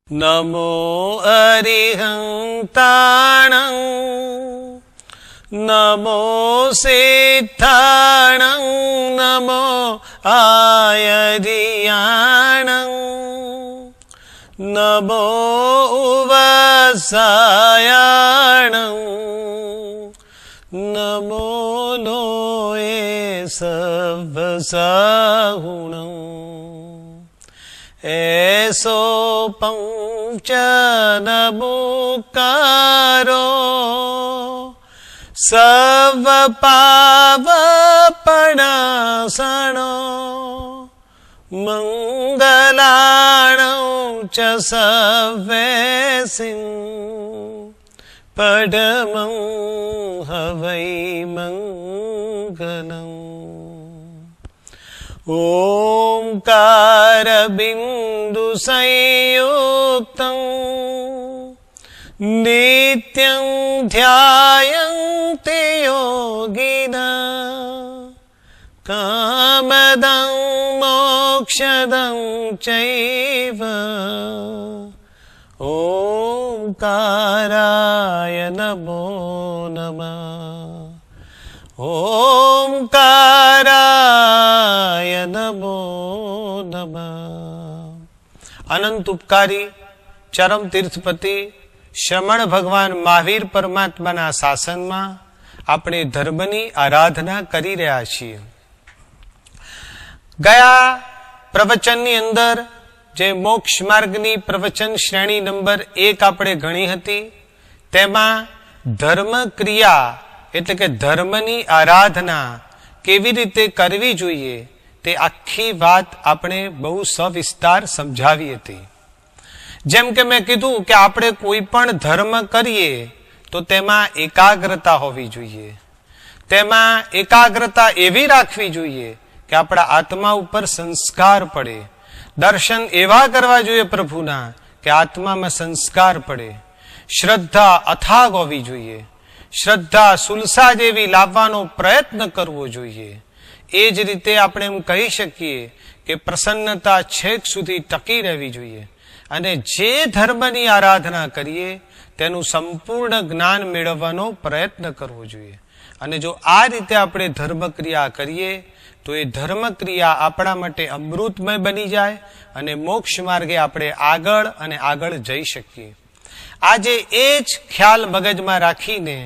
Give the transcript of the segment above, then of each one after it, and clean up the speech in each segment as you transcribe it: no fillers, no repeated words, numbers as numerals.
નમો અરિહંતાણં નમો સિદ્ધાણં નમો આયધિયાણં નમો ઉવસાયાણં નમો લોએ સવસાહુણં એસો પંચ નમુકારો serve પાવપણાસણો મંગલાણૌ ચ સવેસિં પડમં હવૈ મંગલં ઓમકાર બિંદુ સંયુક્તં નિત્યં ધ્યાયન્તિ યોગિનઃ કામદં મોક્ષદં ચૈવ ઓમકારાય નમો નમઃ ઓમકારાય નમો નમઃ. અનંત ઉપકારી ચરમ તીર્થપતિ શ્રમણ ભગવાન મહાવીર પરમાત્માના શાસનમાં આપણે ધર્મની આરાધના કરી રહ્યા છીએ. ગયા પ્રવચનની અંદર જે મોક્ષ માર્ગની પ્રવચન શ્રેણી નંબર 1 આપણે ગણી હતી, તેમાં ધર્મ ક્રિયા એટલે કે ધર્મની આરાધના કેવી રીતે કરવી જોઈએ તે આખી વાત આપણે બહુ સવિસ્તાર સમજાવી હતી. જેમ કે મેં કીધું કે આપણે કોઈ પણ ધર્મ કરીએ તો તેમાં એકાગ્રતા હોવી જોઈએ. તેમાં એકાગ્રતા એવી રાખવી જોઈએ કે આપણા આત્મા ઉપર સંસ્કાર પડે. દર્શન એવા કરવા જોઈએ પ્રભુના કે આત્મામાં સંસ્કાર પડે. શ્રદ્ધા અથાગ હોવી જોઈએ. શ્રદ્ધા સુલસા જેવી લાવવાનો પ્રયત્ન કરવો જોઈએ. એ જ રીતે આપણે એમ કહી શકીએ કે પ્રસન્નતા છેક સુધી ટકી રહેવી જોઈએ. અને જે ધર્મની આરાધના કરીએ તેનું સંપૂર્ણ જ્ઞાન મેળવવાનો પ્રયત્ન કરવો જોઈએ. અને જો આ રીતે આપણે ધર્મક્રિયા કરીએ તો એ ધર્મક્રિયા આપણા માટે અમૃતમય બની જાય અને મોક્ષ માર્ગે આપણે આગળ અને આગળ જઈ શકીએ. આજે એ જ ખ્યાલ મગજમાં રાખીને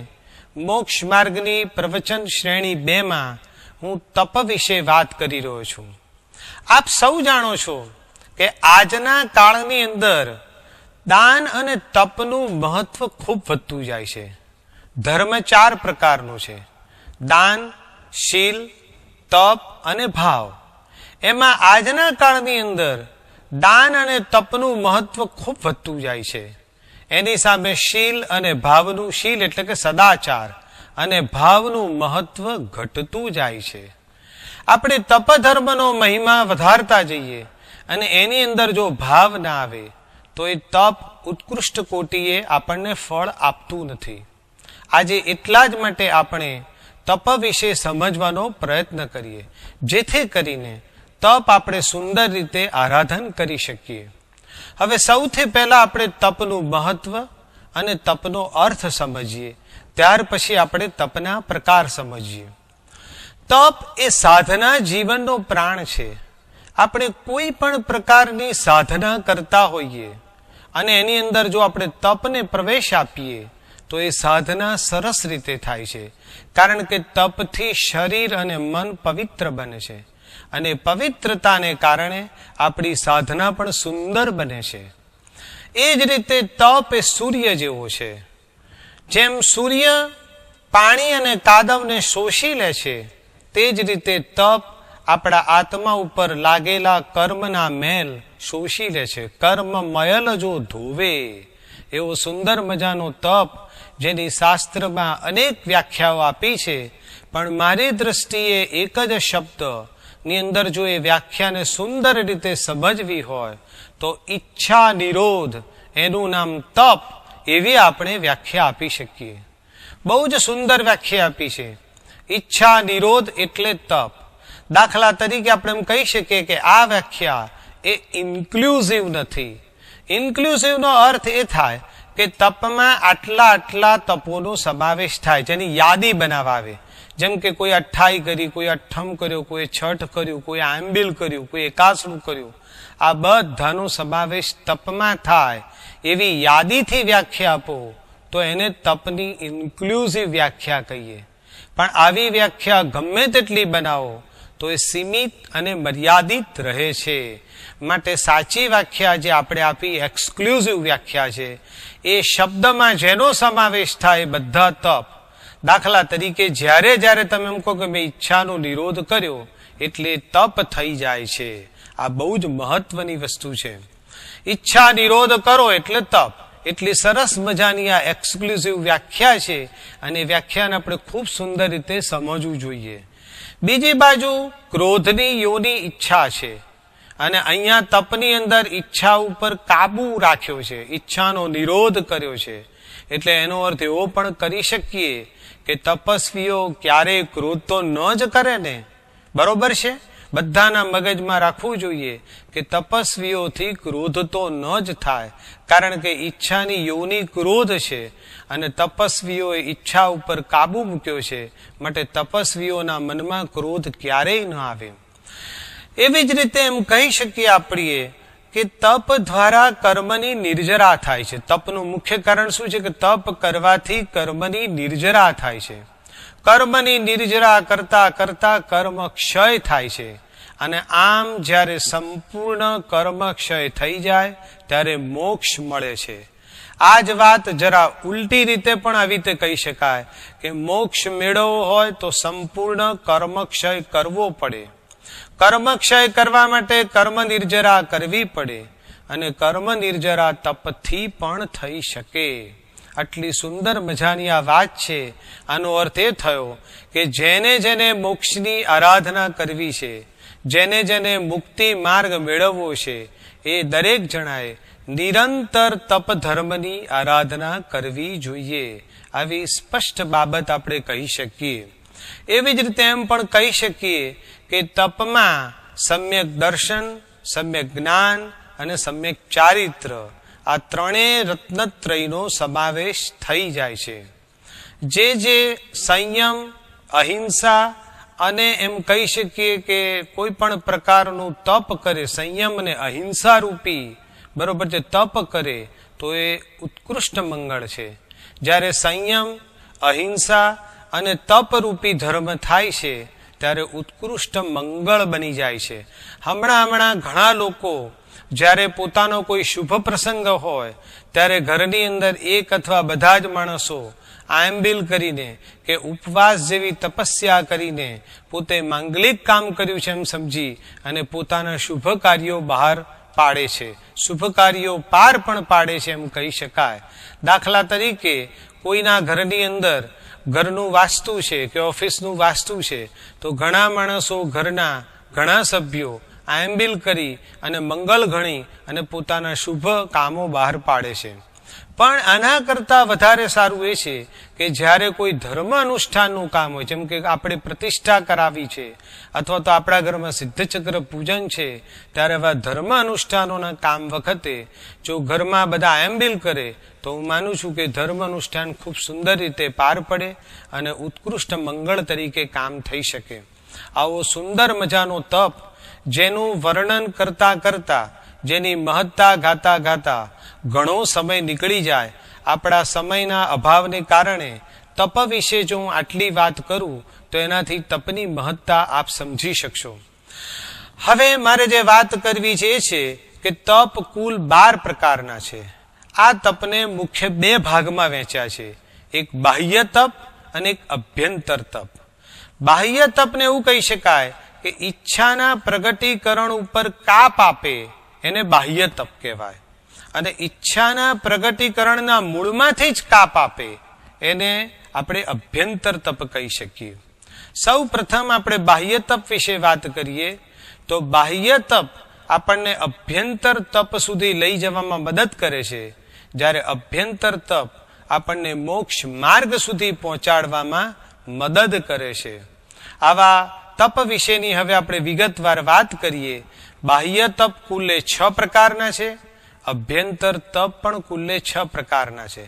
મોક્ષ માર્ગની પ્રવચન શ્રેણી 2માં હું તપ વિશે વાત કરી રહ્યો છું. આપ સૌ જાણો છો કે આજના કાળની અંદર દાન અને તપનું મહત્વ ખૂબ વધતું જાય છે. ધર્મ 4 પ્રકારનો છે: દાન, શીલ, તપ અને ભાવ. એમાં આજના કાળની અંદર દાન અને તપનું મહત્વ ખૂબ વધતું જાય છે. એની સામે શીલ અને ભાવનું, શીલ એટલે કે સદાચાર, અને ભાવનું મહત્વ ઘટતું જાય છે. આપણે તપધર્મનો મહિમા વધારતા જઈએ અને એની અંદર જો ભાવ ના આવે તો એ તપ ઉત્કૃષ્ટ કોટીએ આપણને ફળ આપતું નથી. આજે એટલા જ માટે આપણે તપ વિશે સમજવાનો પ્રયત્ન કરીએ, જેથી કરીને તપ આપણે સુંદર રીતે આરાધન કરી શકીએ. હવે સૌથી પહેલા આપણે તપનું મહત્વ અને તપનો અર્થ સમજીએ, ત્યાર પછી આપણે તપના પ્રકાર સમજીએ. તપ એ સાધના જીવનનો પ્રાણ છે. આપણે કોઈ પણ પ્રકારની સાધના કરતા હોઈએ અને એની અંદર જો આપણે તપને પ્રવેશ આપીએ તો એ સાધના સરસ રીતે થાય છે. કારણ કે તપથી શરીર અને મન પવિત્ર બને છે અને પવિત્રતાને કારણે આપણી સાધના પણ સુંદર બને છે. એ જ રીતે તપ એ સૂર્ય જેવો છે. જેમ સૂર્ય પાણી અને કાદવને શોષી લે છે, તે જ રીતે તપ આપણા આત્મા ઉપર લાગેલા કર્મના મેલ શોષી લે છે. કર્મ મયલ જો ધોવે, એવો સુંદર મજાનો તપ જેની શાસ્ત્રમાં અનેક વ્યાખ્યાઓ આપી છે, પણ મારી દ્રષ્ટિએ એક જ શબ્દ ની અંદર જો એ વ્યાખ્યાને સુંદર રીતે સમજવી હોય તો ઈચ્છા નિરોધ એનું નામ તપ, એવી આપણે વ્યાખ્યા આપી શકીએ. બહુ જ સુંદર વ્યાખ્યા આપી છે. ઈચ્છા નિરોધ એટલે તપ. દાખલા તરીકે આપણે એમ કહી શકીએ કે આ વ્યાખ્યા એ ઇન્ક્લુઝિવ નથી. ઇન્ક્લુઝિવનો અર્થ એ થાય કે તપમાં આટલા આટલા તપોનો સમાવેશ થાય, જેની યાદી બનાવાવે. જેમ કે કોઈ 28 કરી, કોઈ અઠ્ઠમ કર્યો, કોઈ છઠ કર્યું, કોઈ આંબિલ કર્યું, કોઈ એકાસણું કર્યું. આ બધાનો સમાવેશ તપમાં થાય એવી યાદીથી વ્યાખ્યા આપો તો એને તપની ઇન્ક્લુઝિવ વ્યાખ્યા કહીએ. પણ આવી વ્યાખ્યા ગમે તેટલી બનાવો તો એ સીમિત અને મર્યાદિત રહે છે. માટે સાચી વ્યાખ્યા જે આપણે આપી એક્સક્લુઝિવ વ્યાખ્યા છે, એ શબ્દમાં જેનો સમાવેશ થાય બધા તપ. દાખલા તરીકે જ્યારે જ્યારે તમે એમ કહો કે મેં ઈચ્છાનો નિરોધ કર્યો એટલે તપ થઈ જાય છે, આ બહુ જ મહત્વની વસ્તુ છે. ઈચ્છા નિરોધ કરો એટલે તપ. એટલી સરસ મજાની આ એક્સક્લુઝિવ વ્યાખ્યા છે અને વ્યાખ્યાને આપણે ખૂબ સુંદર રીતે સમજવું જોઈએ. બીજી બાજુ ક્રોધની યોની ઈચ્છા છે અને અહીંયા તપની અંદર ઈચ્છા ઉપર કાબુ રાખ્યો છે, ઈચ્છાનો નિરોધ કર્યો છે. એટલે એનો અર્થ એવો પણ કરી શકીએ કે તપસ્વીઓ ક્યારેય ક્રોધ તો ન જ કરે ને. બરોબર છે? બધાના મગજમાં રાખવું જોઈએ કે તપસ્વીઓથી ક્રોધ તો ન જ થાય, કારણ કે ઈચ્છાની યોની ક્રોધ છે અને તપસ્વીઓએ ઈચ્છા ઉપર કાબુ મૂક્યો છે. માટે તપસ્વીઓના મનમાં ક્રોધ ક્યારેય ન આવે. એવી જ રીતે એમ કહી શકીએ આપણે કે તપ દ્વારા કર્મની નિર્જરા થાય છે. તપનું મુખ્ય કારણ શું છે કે તપ કરવાથી કર્મની નિર્જરા થાય છે. કર્મની નિર્જરા કરતા કરતા કર્મ ક્ષય થાય છે અને આમ જ્યારે સંપૂર્ણ કર્મ ક્ષય થઈ જાય ત્યારે મોક્ષ મળે છે. આ જ વાત જરા ઉલટી રીતે પણ આવી રીતે કહી શકાય કે મોક્ષ મેળવવો હોય તો સંપૂર્ણ કર્મ ક્ષય કરવો પડે. કર્મ ક્ષય કરવા માટે કર્મ નિર્જરા કરવી પડે અને કર્મ નિર્જરા તપથી પણ થઈ શકે. આટલી સુંદર મજાની આ વાત છે. આનો અર્થ એ થયો કે જેને જેને મોક્ષની આરાધના કરવી છે, જેને જેને મુક્તિ માર્ગ મેળવવો છે, એ દરેક જણાએ નિરંતર તપ ધર્મની આરાધના કરવી જોઈએ. આવી સ્પષ્ટ બાબત આપણે કહી શકીએ. એવી જ રીતે એમ પણ કહી શકીએ કે તપમાં સમ્યક દર્શન, સમ્યક જ્ઞાન અને સમ્યક ચારિત્ર, આ ત્રણેય રત્નત્રયનો સમાવેશ થઈ જાય છે. જે સંયમ, અહિંસા અને એમ કહી શકીએ કે કોઈ પણ પ્રકારનું તપ કરે, સંયમ અને અહિંસા રૂપી બરોબર જે તપ કરે તો એ ઉત્કૃષ્ટ મંગળ છે. જ્યારે સંયમ, અહિંસા અને તપ રૂપી ધર્મ થાય છે ત્યારે ઉત્કૃષ્ટ મંગળ બની જાય છે. હમણાં ઘણા લોકો જ્યારે પોતાનો કોઈ શુભ પ્રસંગ હોય ત્યારે ઘરની અંદર એક અથવા બધા જ માણસો આંબિલ કરીને કે ઉપવાસ જેવી તપસ્યા કરીને પોતે માંગલિક કામ કર્યું છે એમ સમજી અને પોતાના શુભ કાર્યો બહાર પાડે છે, શુભ કાર્યો પાર પણ પાડે છે એમ કહી શકાય. દાખલા તરીકે કોઈના ઘરની અંદર ઘરનું વાસ્તુ છે કે ઓફિસનું વાસ્તુ છે તો ઘણા માણસો, ઘરના ઘણા સભ્યો આંબિલ કરી અને મંગલ ગણી અને પોતાના શુભ કામો બહાર પાડે છે. પણ આના કરતા વધારે સારું એ છે કે જ્યારે કોઈ ધર્મ અનુષ્ઠાનનું કામ હોય, જેમ કે આપણે પ્રતિષ્ઠા કરાવી છે અથવા તો આપણા ઘરમાં સિદ્ધચક્ર પૂજન છે, ત્યારે આવા ધર્મ અનુષ્ઠાનોના કામ વખતે જો ઘરમાં બધા આંબિલ કરે તો હું માનું છું કે ધર્મ અનુષ્ઠાન ખૂબ સુંદર રીતે પાર પડે અને ઉત્કૃષ્ટ મંગળ તરીકે કામ થઈ શકે. આવો સુંદર મજાનો તપ જેનું વર્ણન કરતા કરતા, જેની મહત્તા ગાતા ગાતા ઘણો સમય નીકળી જાય. આપણા સમયના અભાવને કારણે તપ વિશે જો હું આટલી વાત કરું તો એનાથી તપની મહત્તા આપ સમજી શકશો. હવે મારે જે વાત કરવી છે એ છે કે તપ કુલ 12 પ્રકારના છે. આ તપને મુખ્ય 2 ભાગમાં વહેંચ્યા છે, એક બાહ્ય તપ અને એક અભ્યંતર તપ. બાહ્ય તપને એવું કહી શકાય કે ઈચ્છાના પ્રગટીકરણ ઉપર કાપ આપે એને બાહ્ય તપ કહેવાય અને ઈચ્છાના પ્રગટીકરણના મૂળમાંથી જ કાપ આપે એને આપણે અભ્યંતર તપ કહી શકીએ. સૌ પ્રથમ આપણે બાહ્ય તપ વિશે વાત કરીએ તો બાહ્ય તપ આપણને અભ્યંતર તપ સુધી લઈ જવામાં મદદ કરે છે, જ્યારે અભ્યંતર તપ આપણને મોક્ષ માર્ગ સુધી પહોંચાડવામાં મદદ કરે છે. આવા તપ વિશેની હવે આપણે વિગતવાર વાત કરીએ. બાહ્ય તપ કુલ 6 પ્રકારના છે અભ્યંતર તપ પણ કુલ્લે 6 પ્રકારના છે.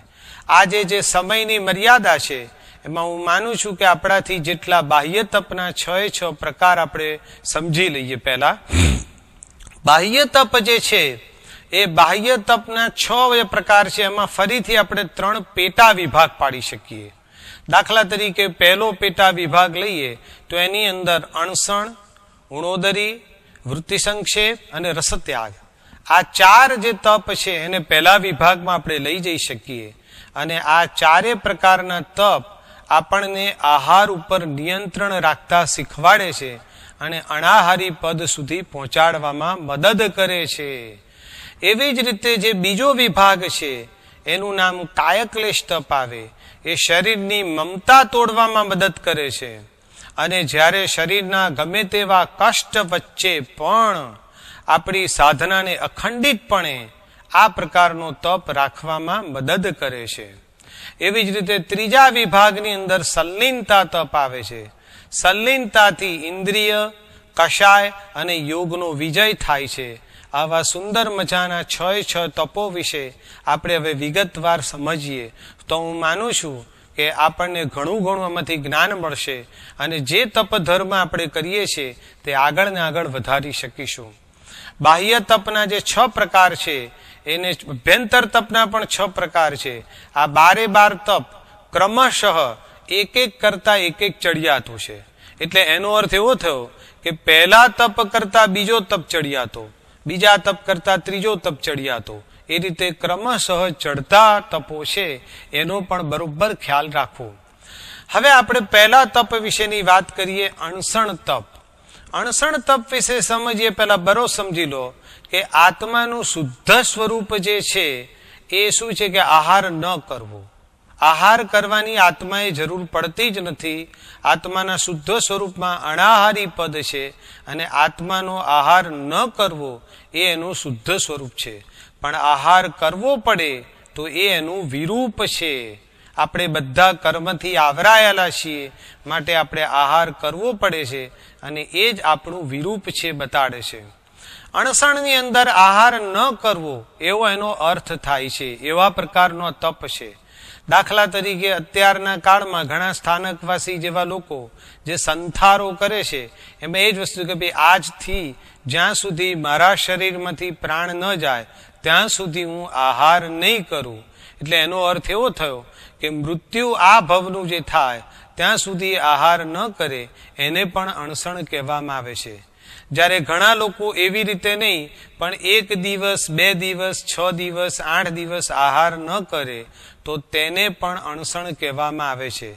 આજે જે સમયની મર્યાદા છે એમાં હું માનું છું કે આપણાથી જેટલા બાહ્ય તપના 6 પ્રકાર આપણે સમજી લઈએ. પહેલા બાહ્ય તપ જે છે એ બાહ્ય તપના 6 પ્રકાર છે. એમાં ફરીથી આપણે 3 પેટા વિભાગ પાડી શકીએ. દાખલા તરીકે પહેલો પેટા વિભાગ લઈએ તો એની અંદર અણસણ, ઉણોદરી, વૃત્તિ સંક્ષેપ અને રસત્યાગ, આ 4 જે તપ છે એને પહેલા વિભાગમાં આપણે લઈ જઈ શકીએ. અને આ 4 પ્રકારના તપ આપણને આહાર ઉપર નિયંત્રણ રાખતા શીખવાડે છે અને અનાહારી પદ સુધી પહોંચાડવામાં મદદ કરે છે. એવી જ રીતે જે બીજો વિભાગ છે એનું નામ કાયક્લેશ તપ આવે. એ શરીરની મમતા તોડવામાં મદદ કરે છે અને જ્યારે શરીરના ગમે તેવા કષ્ટ વચ્ચે પણ આપણી સાધનાને અખંડિતપણે આ પ્રકારનો તપ રાખવામાં મદદ કરે છે. એવી જ રીતે ત્રીજા વિભાગની અંદર સંલીનતા તપ આવે છે. સંલીનતાથી ઇન્દ્રિય, કષાય અને યોગનો વિજય થાય છે. આવા સુંદર મજાના 6 તપો વિશે આપણે હવે વિગતવાર સમજીએ તો હું માનું છું કે આપણને ઘણું આમાંથી જ્ઞાન મળશે અને જે તપ ધર્મ આપણે કરીએ છીએ તે આગળ ને આગળ વધારી શકીશું. બાહ્ય તપના જે 6 પ્રકાર છે એને અભ્યંતર તપના પણ 6 પ્રકાર છે. આ 12 તપ ક્રમશઃ એક કરતા એક ચડિયાતું છે. એટલે એનો અર્થ એવો થયો કે પહેલા તપ કરતા બીજો તપ ચડિયાતો, બીજા તપ કરતા ત્રીજો તપ ચડિયાતો, એ રીતે ક્રમશઃ ચડતા તપો છે એનો પણ બરોબર ખ્યાલ રાખવો. હવે આપણે પહેલા તપ વિશેની વાત કરીએ, અણસણ તપ. અણસણ તપ વિશે સમજીએ પહેલા બરો સમજી લો કે આત્માનું શુદ્ધ સ્વરૂપ જે છે એ શું છે કે આહાર ન કરવો. આહાર કરવાની આત્માએ જરૂર પડતી જ નથી. આત્માના શુદ્ધ સ્વરૂપમાં અનાહારી પદ છે અને આત્માનો આહાર ન કરવો એ એનું શુદ્ધ સ્વરૂપ છે. પણ આહાર કરવો પડે તો એ એનું વિરૂપ છે. આપણે બધા કર્મથી આવરાયેલા છીએ માટે આપણે આહાર કરવો પડે છે અને એ જ આપણું વિરૂપ છે બતાડે છે. અણસણની અંદર આહાર ન કરવો એવો એનો અર્થ થાય છે. એવા પ્રકારનો તપ છે. દાખલા તરીકે અત્યારના કાળમાં ઘણા સ્થાનકવાસી જેવા લોકો જે સંથારો કરે છે એમાં એ જ વસ્તુ કે ભાઈ આજથી જ્યાં સુધી મારા શરીરમાંથી પ્રાણ ન જાય ત્યાં સુધી હું આહાર નહીં કરું. એટલે એનો અર્થ એવો થયો કે મૃત્યુ આ ભવનું જે થાય ત્યાં સુધી આહાર ન કરે એને પણ અણસણ કહેવામાં આવે છે. જ્યારે ઘણા લોકો એવી રીતે નહીં પણ 1 દિવસ, 2 દિવસ, 6 દિવસ, 8 દિવસ આહાર ન કરે તો તેને પણ અણસણ કહેવામાં આવે છે.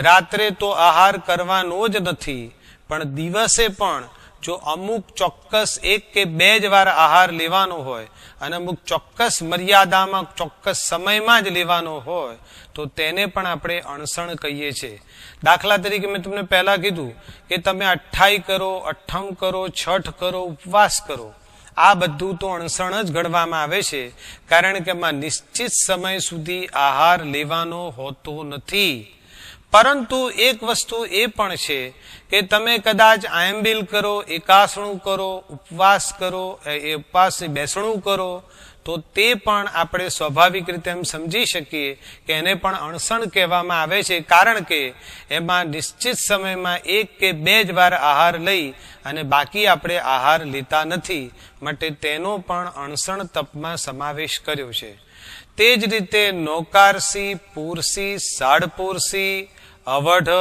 રાત્રે તો આહાર કરવાનો જ નથી પણ દિવસે પણ જો અમુક ચોક્કસ 1 કે 2 જ વાર આહાર લેવાનો હોય અને અમુક ચોક્કસ મર્યાદામાં ચોક્કસ સમયમાં જ લેવાનો હોય તો તેને પણ આપણે અણસણ કહીએ છીએ. દાખલા તરીકે મેં તમને પહેલા કીધું કે તમે 28 કરો, 8મ કરો, છઠ કરો, ઉપવાસ કરો, આ બધું તો અણસણ જ ગણવામાં આવે છે કારણ કે એમાં નિશ્ચિત સમય સુધી આહાર લેવાનો હોતો નથી. પરંતુ એક વસ્તુ એ પણ છે કે તમે કદાચ આયંબિલ કરો, એકાસણું કરો, ઉપવાસ કરો, ઉપવાસ બેસણું કરો તો તે પણ આપણે સ્વાભાવિક રીતે એમ સમજી શકીએ કે એને પણ અણસણ કહેવામાં આવે છે કારણ કે એમાં નિશ્ચિત સમયમાં 1 કે 2 જ વાર આહાર લઈ અને બાકી આપણે આહાર લેતા નથી માટે તેનો પણ અણસણ તપમાં સમાવેશ કર્યો છે. તે જ રીતે નોકારસી, પૂરસી, સાડપૂરસી, અવઢ,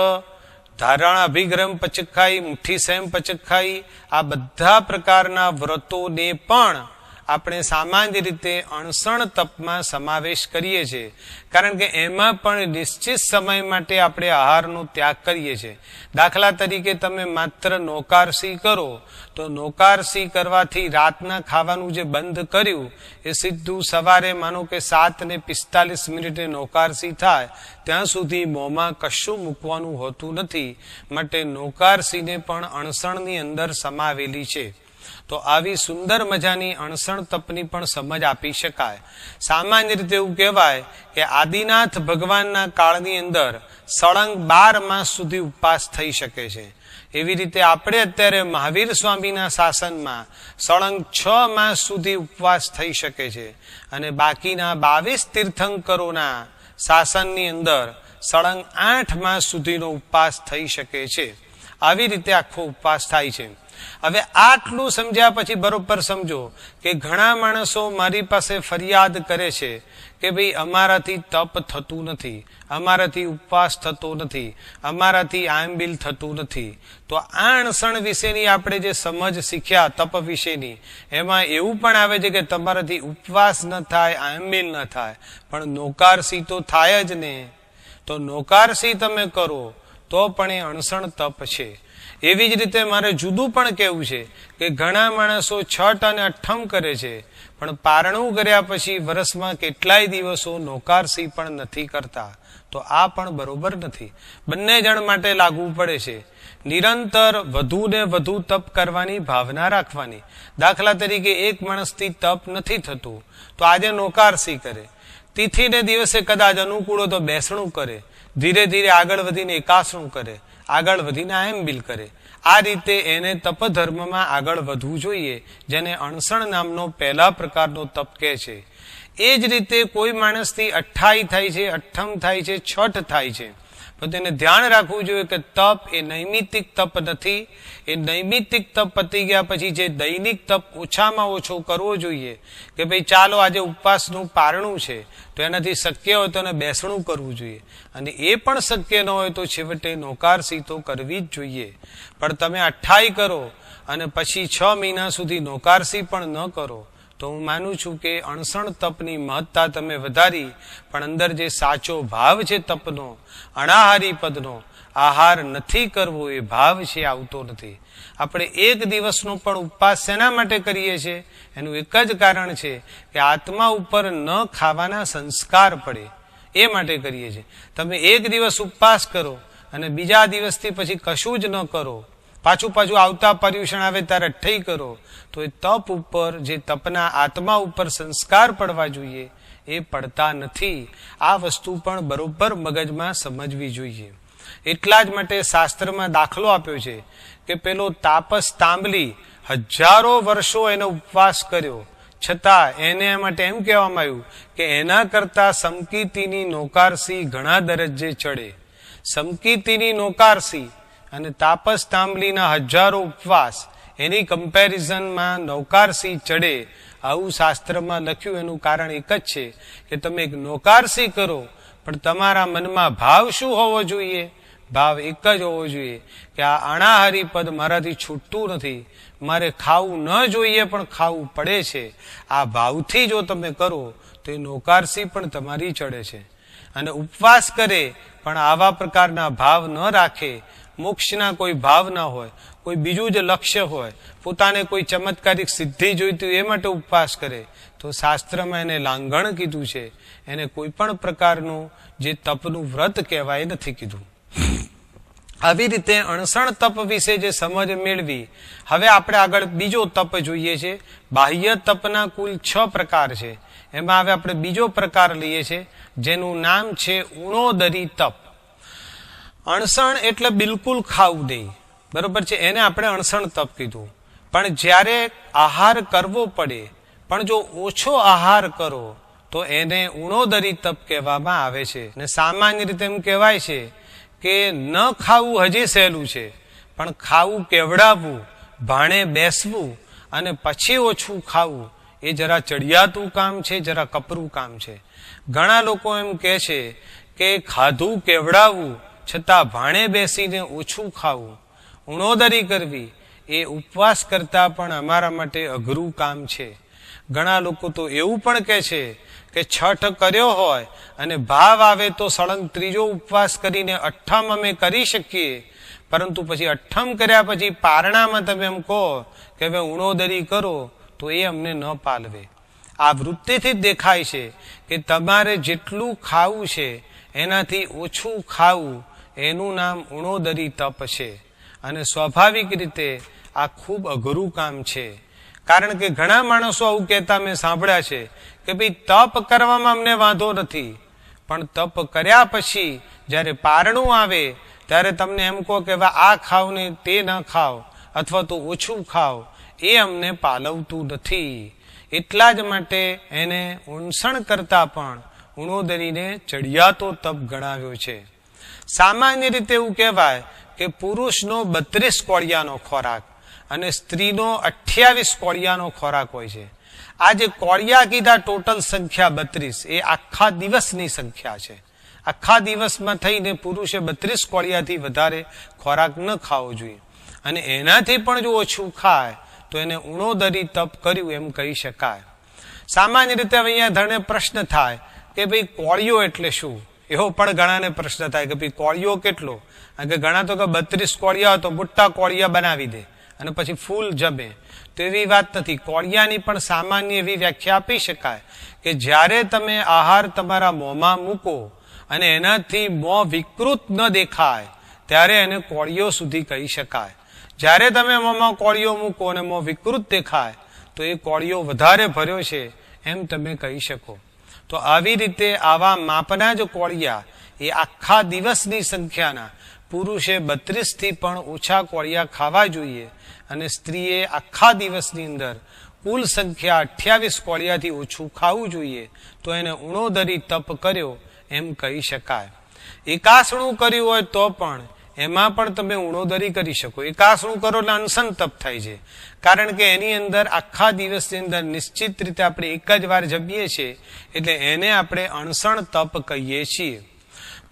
ધારણા અભિગ્રમ પચખાઈ, મુઠ્ઠી સેમ પચખાઈ, આ બધા પ્રકારના વ્રતોને પણ આપણે સામાન્ય રીતે અણસણ તપમાં સમાવેશ કરીએ છીએ કારણ કે એમાં પણ નિશ્ચિત સમય માટે આપણે આહારનો ત્યાગ કરીએ છીએ. દાખલા તરીકે તમે માત્ર નોકારસી કરો તો નોકારસી કરવાથી રાતના ખાવાનું જે બંધ કર્યું એ સીધું સવારે માનો કે 7:45 નોકારસી થાય ત્યાં સુધી મોંમાં કશું મૂકવાનું હોતું નથી માટે નોકારસીને પણ અણસણની અંદર સમાવેલી છે. તો આવી સુંદર મજાની અણસણ તપની પણ સમજ આપી શકાય. સામાન્ય રીતે એવું કહેવાય કે આદિનાથ ભગવાનના કાળની અંદર સળંગ 12 માસ સુધી ઉપવાસ થઈ શકે છે. એવી રીતે આપણે અત્યારે મહાવીર સ્વામીના શાસનમાં સળંગ 6 માસ સુધી ઉપવાસ થઈ શકે છે અને બાકીના 22 તીર્થંકરોના શાસનની અંદર સળંગ 8 માસ સુધીનો ઉપવાસ થઈ શકે છે. આવી રીતે આખો ઉપવાસ થાય છે. હવે આટલું સમજ્યા પછી બરોબર સમજો કે ઘણા માણસો મારી પાસે ફરિયાદ કરે છે કે ભાઈ અમારાથી તપ થતું નથી, અમારાથી ઉપવાસ થતો નથી, અમારાથી આંબીલ થતું નથી. તો આ અણસણ વિશેની આપણે જે સમજ શીખ્યા તપ વિશેની, એમાં એવું પણ આવે છે કે તમારાથી ઉપવાસ ન થાય, આંબીલ ન થાય, પણ નોકારસી તો થાય જ ને. તો નોકારસી તમે કરો તો પણ એ અણસણ તપ છે. એવી જ રીતે મારે જુદું પણ કહેવું છે કે ઘણા માણસો છઠ અને અઠ્ઠમ કરે છે પણ પારણું કર્યા પછી વર્ષમાં કેટલાય દિવસો નોકારસી પણ નથી કરતા. તો આ પણ બરોબર નથી. બંને જણ માટે લાગુ પડે છે. નિરંતર વધુ ને વધુ તપ કરવાની ભાવના રાખવાની. દાખલા તરીકે એક માણસથી તપ નથી થતું તો આજે નોકારસી કરે, તિથિને દિવસે કદાચ અનુકૂળો તો બેસણું કરે, ધીરે ધીરે આગળ વધીને એકાસણું કરે, આગળ વધીને આયંબિલ કરે. આ રીતે એને તપ ધર્મમાં આગળ વધવું જોઈએ, જેને અણસણ નામનો પહેલા પ્રકારનો તપ કહે છે. એ જ રીતે કોઈ માણસથી અઠ્ઠાઈ થાય છે, અઠ્ઠમ થાય છે, છઠ થાય છે, તો તેને ધ્યાન રાખવું જોઈએ કે તપ એ નૈમિતિક તપ નથી. એ નૈમિતિક તપ પતી ગયા પછી જે દૈનિક તપ ઓછામાં ઓછો કરવો જોઈએ કે ભાઈ ચાલો આજે ઉપવાસનું પારણું છે તો એનાથી શક્ય હોય તો એને બેસણું કરવું જોઈએ, અને એ પણ શક્ય ન હોય તો છેવટે નોકારસી તો કરવી જ જોઈએ. પણ તમે અઠ્ઠાઈ કરો અને પછી 6 મહિના સુધી નોકારસી પણ ન કરો તો હું માનું છું કે અણસણ તપની મહત્તા તમે વધારી, પણ અંદર જે સાચો ભાવ છે તપનો, અણાહારી પદનો, આહાર નથી કરવો એ ભાવ છે આવતો નથી. આપણે એક દિવસનો પણ ઉપવાસ શેના માટે કરીએ છીએ? એનું એક જ કારણ છે કે આત્મા ઉપર ન ખાવાના સંસ્કાર પડે એ માટે કરીએ છીએ. તમે એક દિવસ ઉપવાસ કરો અને બીજા દિવસથી પછી કશું જ ન કરો, પાછું આવતા પર્યુષણ આવે ત્યારે અઠ્ઠઈ કરો, તો એ તપ ઉપર જે તપના આત્મા ઉપર સંસ્કાર પડવા જોઈએ એ પડતા નથી. આ વસ્તુ પણ બરોબર મગજમાં સમજવી જોઈએ. એટલા જ માટે શાસ્ત્રમાં દાખલો આપ્યો છે કે પેલો તાપસ તાંબલી 1000 વર્ષો એનો ઉપવાસ કર્યો, છતાં એને માટે એમ કહેવામાં આવ્યું કે એના કરતા સમકીતીની નોકારસી ઘણા દરજ્જે ચડે. સમકીતીની નોકારસી અને તાપસ તાંબલીના 1000 ઉપવાસ એની કમ્પેરિઝનમાં નૌકારસી ચડે, આવું શાસ્ત્રમાં લખ્યું. એનું કારણ એક જ છે કે તમે એક નૌકારસી કરો પણ તમારા મનમાં ભાવ શું હોવો જોઈએ? ભાવ એક જ હોવો જોઈએ કે આ અણાહારી પદ મારાથી છૂટતું નથી, મારે ખાવું ન જોઈએ પણ ખાવું પડે છે. આ ભાવથી જો તમે કરો તો એ નૌકારસી પણ તમારી ચડે છે. અને ઉપવાસ કરે પણ આવા પ્રકારના ભાવ ન રાખે, મોક્ષના કોઈ ભાવ ના હોય, કોઈ બીજું જ લક્ષ્ય હોય, પોતાને કોઈ ચમત્કારિક સિદ્ધિ જોઈતી એ માટે ઉપવાસ કરે, તો શાસ્ત્રમાં એને લાંઘણ કીધું છે. એને કોઈ પણ પ્રકારનું જે તપનું વ્રત કહેવાય નથી કીધું. આવી રીતે અણસણ તપ વિશે જે સમજ મેળવી, હવે આપણે આગળ બીજો તપ જોઈએ છે. બાહ્ય તપના કુલ 6 પ્રકાર છે. એમાં હવે આપણે બીજો પ્રકાર લઈએ છીએ જેનું નામ છે ઉણોદરી તપ. અણસણ એટલે બિલકુલ ખાવું નહીં, બરોબર છે, એને આપણે અણસણ તપ કીધું. પણ જ્યારે આહાર કરવો પડે પણ જો ઓછો આહાર કરો તો એને ઉણોદરી તપ કહેવામાં આવે છે. અને સામાન્ય રીતે એમ કહેવાય છે કે ન ખાવું હજી સહેલું છે, પણ ખાવું કેવડાવવું, ભાણે બેસવું અને પછી ઓછું ખાવું એ જરા ચડિયાતું કામ છે, જરા કપરું કામ છે. ઘણા લોકો એમ કહે છે કે ખાધું કેવડાવવું છતાં ભાણે બેસીને ઓછું ખાવું, ઉણોદરી કરવી એ ઉપવાસ કરતા પણ અમારા માટે અઘરું કામ છે. ઘણા લોકો તો એવું પણ કહે છે કે છઠ કર્યો હોય અને ભાવ આવે તો સળંગ ત્રીજો ઉપવાસ કરીને અઠ્ઠમ અમે કરી શકીએ, પરંતુ પછી અઠ્ઠમ કર્યા પછી પારણામાં તમે એમ કહો કે હવે ઉણોદરી કરો તો એ અમને ન પાલવે. આ વૃત્તિથી જ દેખાય છે કે તમારે જેટલું ખાવું છે એનાથી ઓછું ખાવું, એનું નામ ઉણોદરી તપ છે. અને સ્વાભાવિક રીતે આ ખૂબ અઘરું કામ છે. કારણ કે ઘણા માણસો આવું કહેતા મેં સાંભળ્યા છે કે ભાઈ તપ કરવામાં અમને વાંધો નથી, પણ તપ કર્યા પછી જ્યારે પારણું આવે ત્યારે તમને એમ કહો કે આ ખાવ ને તે ન ખાવ અથવા તો ઓછું ખાવ, એ અમને પાલવતું નથી. એટલા જ માટે એને ઉણસણ કરતા પણ ઉણોદરીને ચડિયાતો તપ ગણાવ્યો છે. સામાન્ય રીતે એવું કહેવાય કે પુરુષનો 32 કોળિયાનો ખોરાક અને સ્ત્રીનો 28 કોળિયાનો ખોરાક હોય છે. આ જે કોળિયા કીધા ટોટલ સંખ્યા 32 એ આખા દિવસની સંખ્યા છે. આખા દિવસમાં થઈને પુરુષે 32 કોળિયાથી વધારે ખોરાક ન ખાવો જોઈએ, અને એનાથી પણ જો ઓછું ખાય તો એને ઉણોદરી તપ કર્યું એમ કહી શકાય. સામાન્ય રીતે અહીંયા ધણે પ્રશ્ન થાય કે ભાઈ કોળિયો એટલે શું? એવો પણ ઘણાને પ્રશ્ન થાય કે ભાઈ કોળિયો કેટલો? કારણ કે ઘણા તો કે 32 કોળિયા હોય તો મોટા કોળિયા બનાવી દે અને પછી ફૂલ જમે. તો એવી વાત નથી. કોળિયાની પણ સામાન્ય એવી વ્યાખ્યા આપી શકાય કે જ્યારે તમે આહાર તમારા મોંમાં મૂકો અને એનાથી મોં વિકૃત ન દેખાય ત્યારે એને કોળિયો સુધી કહી શકાય. જ્યારે તમે મોંમાં કોળિયો મૂકો અને મોં વિકૃત દેખાય તો એ કોળિયો વધારે ભર્યો છે એમ તમે કહી શકો. તો આવી રીતે આવા માપના જ કોળિયા એ આખા દિવસની સંખ્યાના પુરુષે 32 થી પણ ઓછા કોળિયા ખાવા જોઈએ, અને સ્ત્રીએ આખા દિવસની અંદર કુલ સંખ્યા 28 કોળિયાથી ઓછું ખાવું જોઈએ. તો એને ઉણોદરી તપ કર્યો એમ કહી શકાય. એકાસણું કર્યું હોય તો પણ એમાં પણ તમે ઉણોદરી કરી શકો. એકાસણું કરો એટલે અનશન તપ થાય છે, કારણ કે એની અંદર આખા દિવસની અંદર નિશ્ચિત રીતે આપણે એક જ વાર જમીએ છીએ, એટલે એને આપણે અણસણ તપ કહીએ છીએ.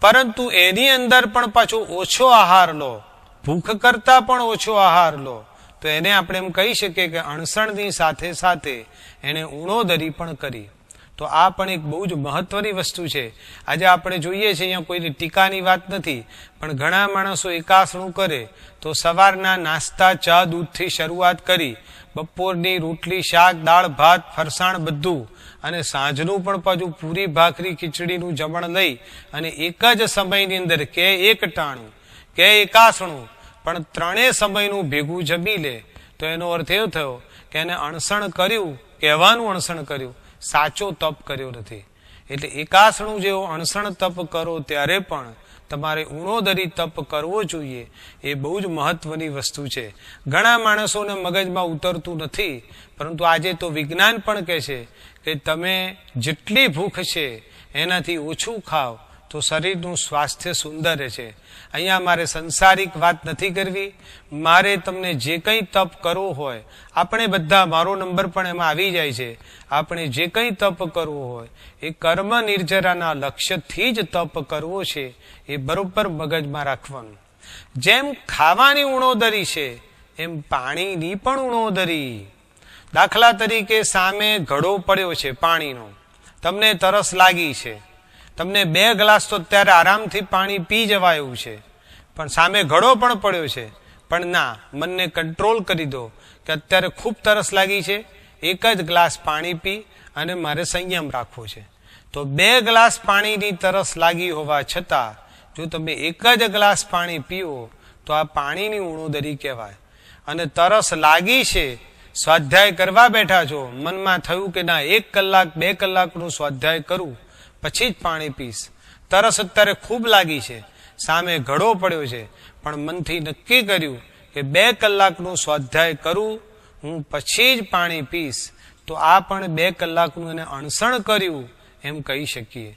પરંતુ એની અંદર પણ પાછો ઓછો આહાર લો, ભૂખ કરતા પણ ઓછો આહાર લો, તો એને આપણે એમ કહી શકીએ કે અણસણની સાથે સાથે એને ઉણોદરી પણ કરી. તો આ પણ એક બહુ જ મહત્વની વસ્તુ છે. આજે આપણે જોઈએ છીએ, અહીંયા કોઈની ટીકાની વાત નથી, પણ ઘણા માણસો એકાસણું કરે તો સવારના નાસ્તા ચા દૂધથી શરૂઆત કરી, બપોરની રોટલી શાક દાળ ભાત ફરસાણ બધું, અને સાંજનું પણ પાછું પૂરી ભાખરી ખીચડીનું જમણ લઈ અને એક જ સમયની અંદર કે એક ટાણું કે એકાસણું પણ ત્રણેય સમયનું ભેગું જમી લે. તો એનો અર્થ એવો થયો કે એને અણસણ કર્યું, કહેવાનું અણસણ કર્યું, સાચો તપ કર્યો નથી. એટલે એકાસણું જેવો અણસણ તપ કરો ત્યારે પણ તમારે ઉણોદરી તપ કરવો જોઈએ. એ બહુ જ મહત્વની વસ્તુ છે. ઘણા માણસોને મગજમાં ઉતરતું નથી, પરંતુ આજે તો વિજ્ઞાન પણ કહે છે કે તમે જેટલી ભૂખ છે એનાથી ઓછું ખાઓ તો શરીરનું સ્વાસ્થ્ય સુંદર છે. અહીંયા મારે સંસારિક વાત નથી કરવી. મારે તમને જે કંઈ તપ કરવો હોય, આપણે બધા, મારો નંબર પણ એમાં આવી જાય છે, આપણે જે કંઈ તપ કરવો હોય એ કર્મ નિર્જરાના લક્ષ્યથી જ તપ કરવો છે. એ બરોબર મગજમાં રાખવાનું. જેમ ખાવાની ઉણોદરી છે એમ પાણીની પણ ઉણોદરી. દાખલા તરીકે સામે ઘડો પડ્યો છે પાણીનો, તમને તરસ લાગી છે, તમને 2 ગ્લાસ તો અત્યારે આરામથી પાણી પી જવાય એવું છે, પણ સામે ઘડો પણ પડ્યો છે, પણ ના, મનને કંટ્રોલ કરી દો કે અત્યારે ખૂબ તરસ લાગી છે, એક જ ગ્લાસ પાણી પી અને મારે સંયમ રાખવો છે. તો 2 ગ્લાસ પાણીની તરસ લાગી હોવા છતાં જો તમે એક જ ગ્લાસ પાણી પીવો તો આ પાણીની ઉણોદરી કહેવાય. અને તરસ લાગી છે, સ્વાધ્યાય કરવા બેઠા છો, મનમાં થયું કે ના 1 કલાક 2 કલાકનું સ્વાધ્યાય કરું પછી જ પાણી પીશ. તરસ અત્યારે ખૂબ લાગી છે, સામે ઘડો પડ્યો છે, પણ મનથી નક્કી કર્યું કે 2 કલાકનું સ્વાધ્યાય કરું, હું પછી જ પાણી પીશ. તો આ પણ 2 કલાકનું એને અણસણ કર્યું એમ કહી શકીએ.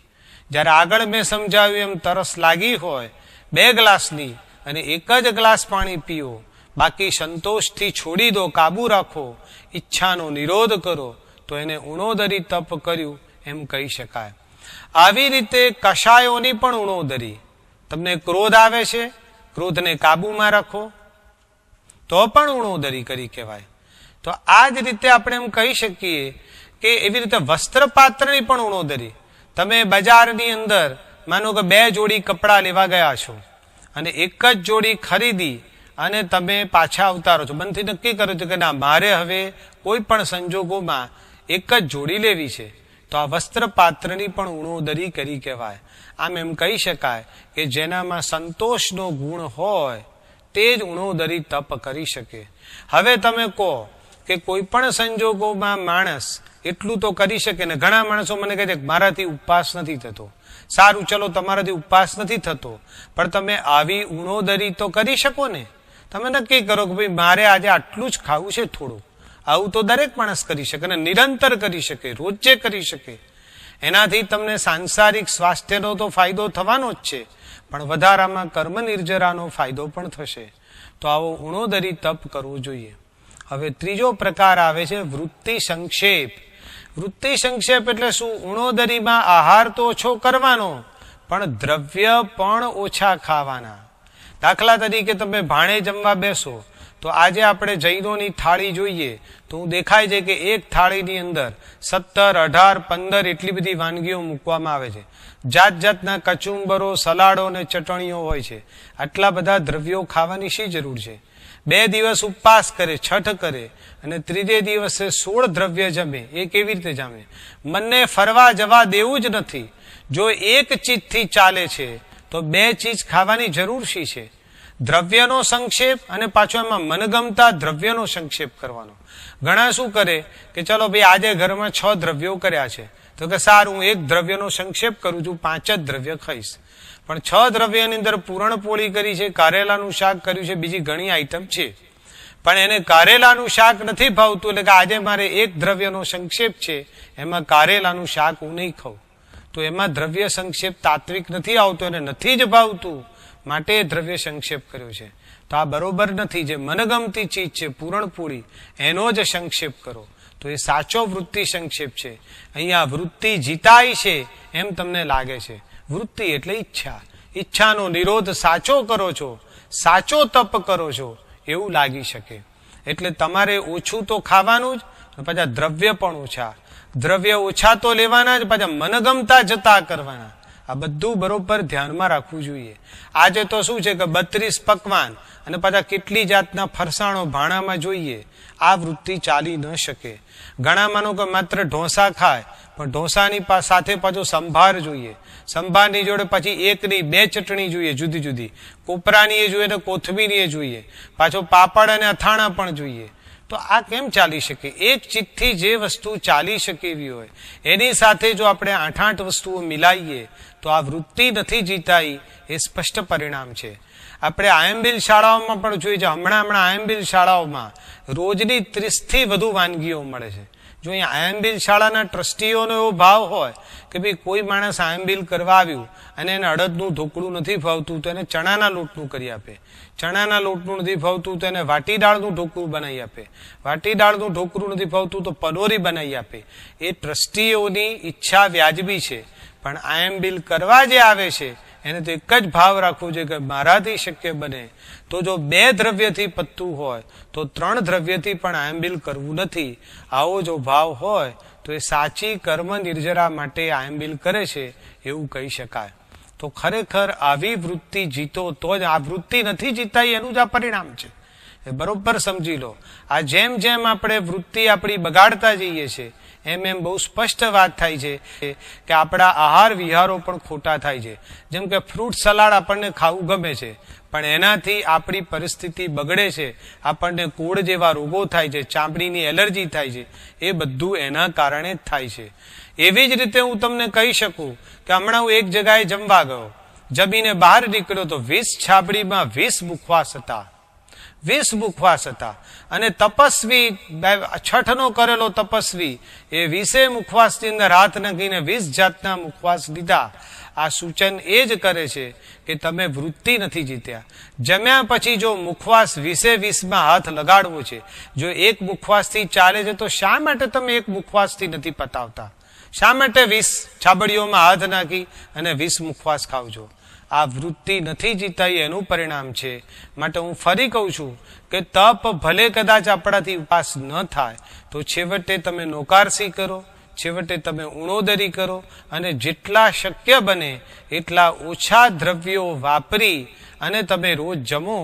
જ્યારે આગળ મેં સમજાવ્યું એમ તરસ લાગી હોય 2 ગ્લાસની અને એક જ ગ્લાસ પાણી પીઓ, બાકી સંતોષથી છોડી દો, કાબુ રાખો, ઈચ્છાનો નિરોધ કરો, તો એને ઉણોદરી તપ કર્યું એમ કહી શકાય. આવી રીતે કષાયોની પણ ઉણોદરી. તમને ક્રોધ આવે છે, ક્રોધને કાબુમાં રાખો તો પણ ઉણોદરી કરી કહેવાય. તો આ જ રીતે આપણે એમ કહી શકીએ કે એવી રીતે વસ્ત્રપાત્રની પણ ઉણોદરી. તમે બજારની અંદર માનો કે 2 જોડી કપડાં લેવા ગયા છો અને એક જ જોડી ખરીદી અને તમે પાછા અવતારો છો, મનથી નક્કી કરો છો કે ના, મારે હવે કોઈ પણ સંજોગોમાં એક જ જોડી લેવી છે, તો આ વસ્ત્રપાત્રની પણ ઉણોદરી કરી કહેવાય. આમ એમ કહી શકાય કે જેનામાં સંતોષનો ગુણ હોય તે જ ઉણોદરી તપ કરી શકે. હવે તમે કહો કે કોઈ પણ સંજોગોમાં માણસ એટલું તો કરી શકે ને. ઘણા માણસો મને કહે છે કે મારાથી ઉપવાસ નથી થતો. સારું, ચલો તમારાથી ઉપવાસ નથી થતો, પણ તમે આવી ઉણોદરી તો કરી શકો ને. તમે નક્કી કરો કે ભાઈ મારે આજે આટલું જ ખાવું છે થોડું. આવું તો દરેક માણસ કરી શકે ને નિરંતર કરી શકે, રોજે કરી શકે. એનાથી તમને સાંસારિક સ્વાસ્થ્યનો તો ફાયદો થવાનો જ છે, પણ વધારામાં કર્મ નિર્જરાનો ફાયદો પણ થશે. તો આવો ઉણોદરી તપ કરવું જોઈએ. હવે ત્રીજો પ્રકાર આવે છે વૃત્તિ સંક્ષેપ. વૃત્તિ સંક્ષેપ એટલે શું? ઉણોદરીમાં આહાર તો ઓછો કરવાનો, પણ દ્રવ્ય પણ ઓછા ખાવાના. દાખલા તરીકે તમે ભાણે જમવા બેસો તો આજે આપણે જૈનોની થાળી જોઈએ તો દેખાય છે કે એક થાળીની અંદર 17, 18, 15 એટલી બધી વાનગીઓ મૂકવામાં આવે છે. જાત જાતના કચુંબરો, સલાડો અને ચટણીઓ હોય છે. આટલા બધા દ્રવ્યો ખાવાની શી જરૂર છે? 2 દિવસ ઉપવાસ કરે, છઠ કરે અને ત્રીજે દિવસે 16 દ્રવ્ય જમે, એ કેવી રીતે જમે? મનને ફરવા જવા દેવું જ નથી. જો એક ચીજથી ચાલે છે તો 2 ચીજ ખાવાની જરૂર શી છે? દ્રવ્યનો સંક્ષેપ અને પાછો એમાં મનગમતા દ્રવ્યનો સંક્ષેપ કરવાનો. ઘણા શું કરે કે ચલો ભાઈ આજે ઘરમાં 6 દ્રવ્યો કર્યા છે તો કે સારું હું 1 દ્રવ્યનો સંક્ષેપ કરું છું, 5 જ દ્રવ્ય ખાઈશ. પણ 6 દ્રવ્યની અંદર પૂરણપોળી કરી છે, કારેલાનું શાક કર્યું છે, બીજી ઘણી આઈટમ છે, પણ એને કારેલાનું શાક નથી ભાવતું એટલે કે આજે મારે 1 દ્રવ્યનો સંક્ષેપ છે, એમાં કારેલાનું શાક હું નહીં ખાઉં. તો એમાં દ્રવ્ય સંક્ષેપ તાત્વિક નથી આવતો, એને નથી જ ભાવતું, માટે દ્રવ્ય સંક્ષેપ કર્યો છે. તો આ બરોબર નથી. જે મનગમતી ચીજ છે પૂરણપોળી એનો જ સંક્ષેપ કરો તો એ સાચો વૃત્તિ સંક્ષેપ છે. અહીંયા વૃત્તિ જીતાય છે એમ તમને લાગે છે. વૃત્તિ એટલે ઈચ્છા. ઈચ્છાનો નિરોધ સાચો કરો છો, સાચો તપ કરો છો એવું લાગી શકે. એટલે તમારે ઓછું તો ખાવાનું જ, પાછા દ્રવ્ય પણ ઓછા. દ્રવ્ય ઓછા તો લેવાના જ, પાછા મનગમતા જતા કરવાના. આ બધું બરોબર ધ્યાનમાં રાખવું જોઈએ. આજે તો શું છે કે 32 પકવાન અને પાછા કેટલી જાતના ફરસાણો ભાણામાં જોઈએ. આ વૃત્તિ ચાલી ન શકે. ઘણા માનો કે માત્ર ઢોસા ખાય પણ ઢોસાની સાથે પાછો સંભાર જોઈએ, સંભારની જોડે પછી 1 નહીં 2 ચટણી જોઈએ જુદી જુદી, કોપરાની એ જોઈએ ને કોથમીરી એ જોઈએ, પાછો પાપડ અને અથાણા પણ જોઈએ. તો આ કેમ ચાલી શકે? એક ચીજથી જે વસ્તુ ચાલી શકે એવી હોય એની સાથે જો આપણે 8 વસ્તુઓ મિલાઈએ તો આ વૃત્તિ નથી જીતાઈ એ સ્પષ્ટ પરિણામ છે. આપણે આયંબિલ શાળાઓમાં પણ જોઈએ છે. હમણાં આયંબિલ શાળાઓમાં રોજની 30 થી વધુ વાનગીઓ મળે છે. જો અહીંયા આયંબિલ શાળાના ટ્રસ્ટીઓનો એવો ભાવ હોય કે ભાઈ કોઈ માણસ આયંબિલ કરવા આવ્યું અને એને અડદનું ઢોકળું નથી ભાવતું તો એને ચણાના લોટનું કરી આપે, ચણાના લોટનું નથી ભાવતું તો એને વાટી દાળનું ઢોકળું બનાવી આપે, વાટી દાળનું ઢોકળું નથી ભાવતું તો પનોરી બનાવી આપે. એ ટ્રસ્ટીઓની ઈચ્છા વ્યાજબી છે, પણ આયંબિલ કરવા જે આવે છે એને તો એક જ ભાવ રાખવો જોઈએ કે મારાથી શક્ય બને તો જો 2 દ્રવ્યથી પતતું હોય તો 3 દ્રવ્યથી પણ આયંબિલ કરવું નથી. આવો જો ભાવ હોય તો એ સાચી કર્મ નિર્જરા માટે આયંબિલ કરે છે એવું કહી શકાય. તો ખરેખર આવી વૃત્તિ જીતો તો જ. આ વૃત્તિ નથી જીતાઈ એનું જ આ પરિણામ છે. એ બરોબર સમજી લો. આ જેમ જેમ આપણે વૃત્તિ આપણી બગાડતા જઈએ છીએ એમ એમ બહુ સ્પષ્ટ વાત થાય છે કે આપણા આહાર વિહારો પણ ખોટા થાય છે. જેમ કે ફ્રૂટ સલાડ આપણને ખાવું ગમે છે પણ એનાથી આપણી પરિસ્થિતિ બગડે છે, આપણને કોડ જેવા રોગો થાય છે, ચામડીની એલર્જી થાય છે, એ બધું એના કારણે જ થાય છે. એવી જ રીતે હું તમને કહી શકું કે હમણાં હું એક જગાએ જમવા ગયો, જમીને બહાર નીકળ્યો તો 20 છાબડીમાં 20 મુખવાસ હતા, 20 મુખવાસ હતા. અને તપસ્વી, છઠનો કરેલો તપસ્વી એ 20 મુખવાસની અંદર હાથ નાખીને 20 જાતના મુખવાસ લીધા. આ સૂચન એ જ કરે છે કે તમે વૃત્તિ નથી જીત્યા. જમ્યા પછી જો મુખવાસ 20માં હાથ લગાડવો છે, જો એક મુખવાસથી ચાલે છે તો શા માટે તમે એક મુખવાસથી નથી પતાવતા? શા માટે 20 છાબડીઓમાં હાથ નાખી અને 20 મુખવાસ ખાવ છો? આ વૃત્તિ નથી જીતાઈ એનું પરિણામ છે. માટે હું ફરી કહું છું કે તપ ભલે કદાચ આપણાથી ઉપવાસ ન થાય તો છેવટે તમે નોકારસી કરો, છેવટે તમે ઉણોદરી કરો અને જેટલા શક્ય બને એટલા ઓછા દ્રવ્યો વાપરી અને તમે રોજ જમો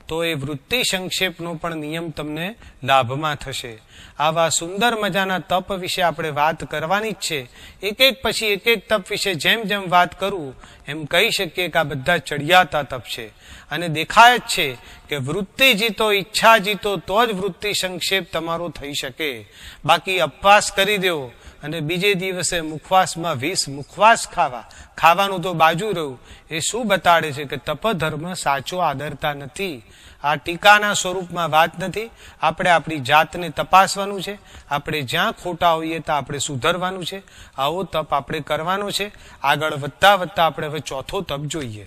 તો એ વૃત્તિ સંક્ષેપનો પણ નિયમ તમને લાભમાં થશે. આવા સુંદર મજાના તપ વિશે આપણે વાત કરવાની જ છે. એક એક પછી એક એક તપ વિશે જેમ જેમ વાત કરું એમ કહી શકીએ કે આ બધા ચડિયાતા તપ છે. અને દેખાય જ છે કે વૃત્તિ જીતો, ઈચ્છા જીતો તો જ વૃત્તિ સંક્ષેપ તમારો થઈ શકે. બાકી અપવાસ કરી દો અને બીજે દિવસે મુખવાસમાં 20 મુખવાસ ખાવાનું તો બાજુ રહ્યું. એ શું બતાડે છે કે તપધર્મ સાચો આદરતા નથી. આ ટીકાના સ્વરૂપમાં વાત નથી. આપણે આપણી જાતને તપાસવાનું છે. આપણે જ્યાં ખોટા હોઈએ ત્યાં આપણે સુધરવાનું છે. આવો તપ આપણે કરવાનો છે. આગળ વધતા વધતા આપણે હવે ચોથો તપ જોઈએ.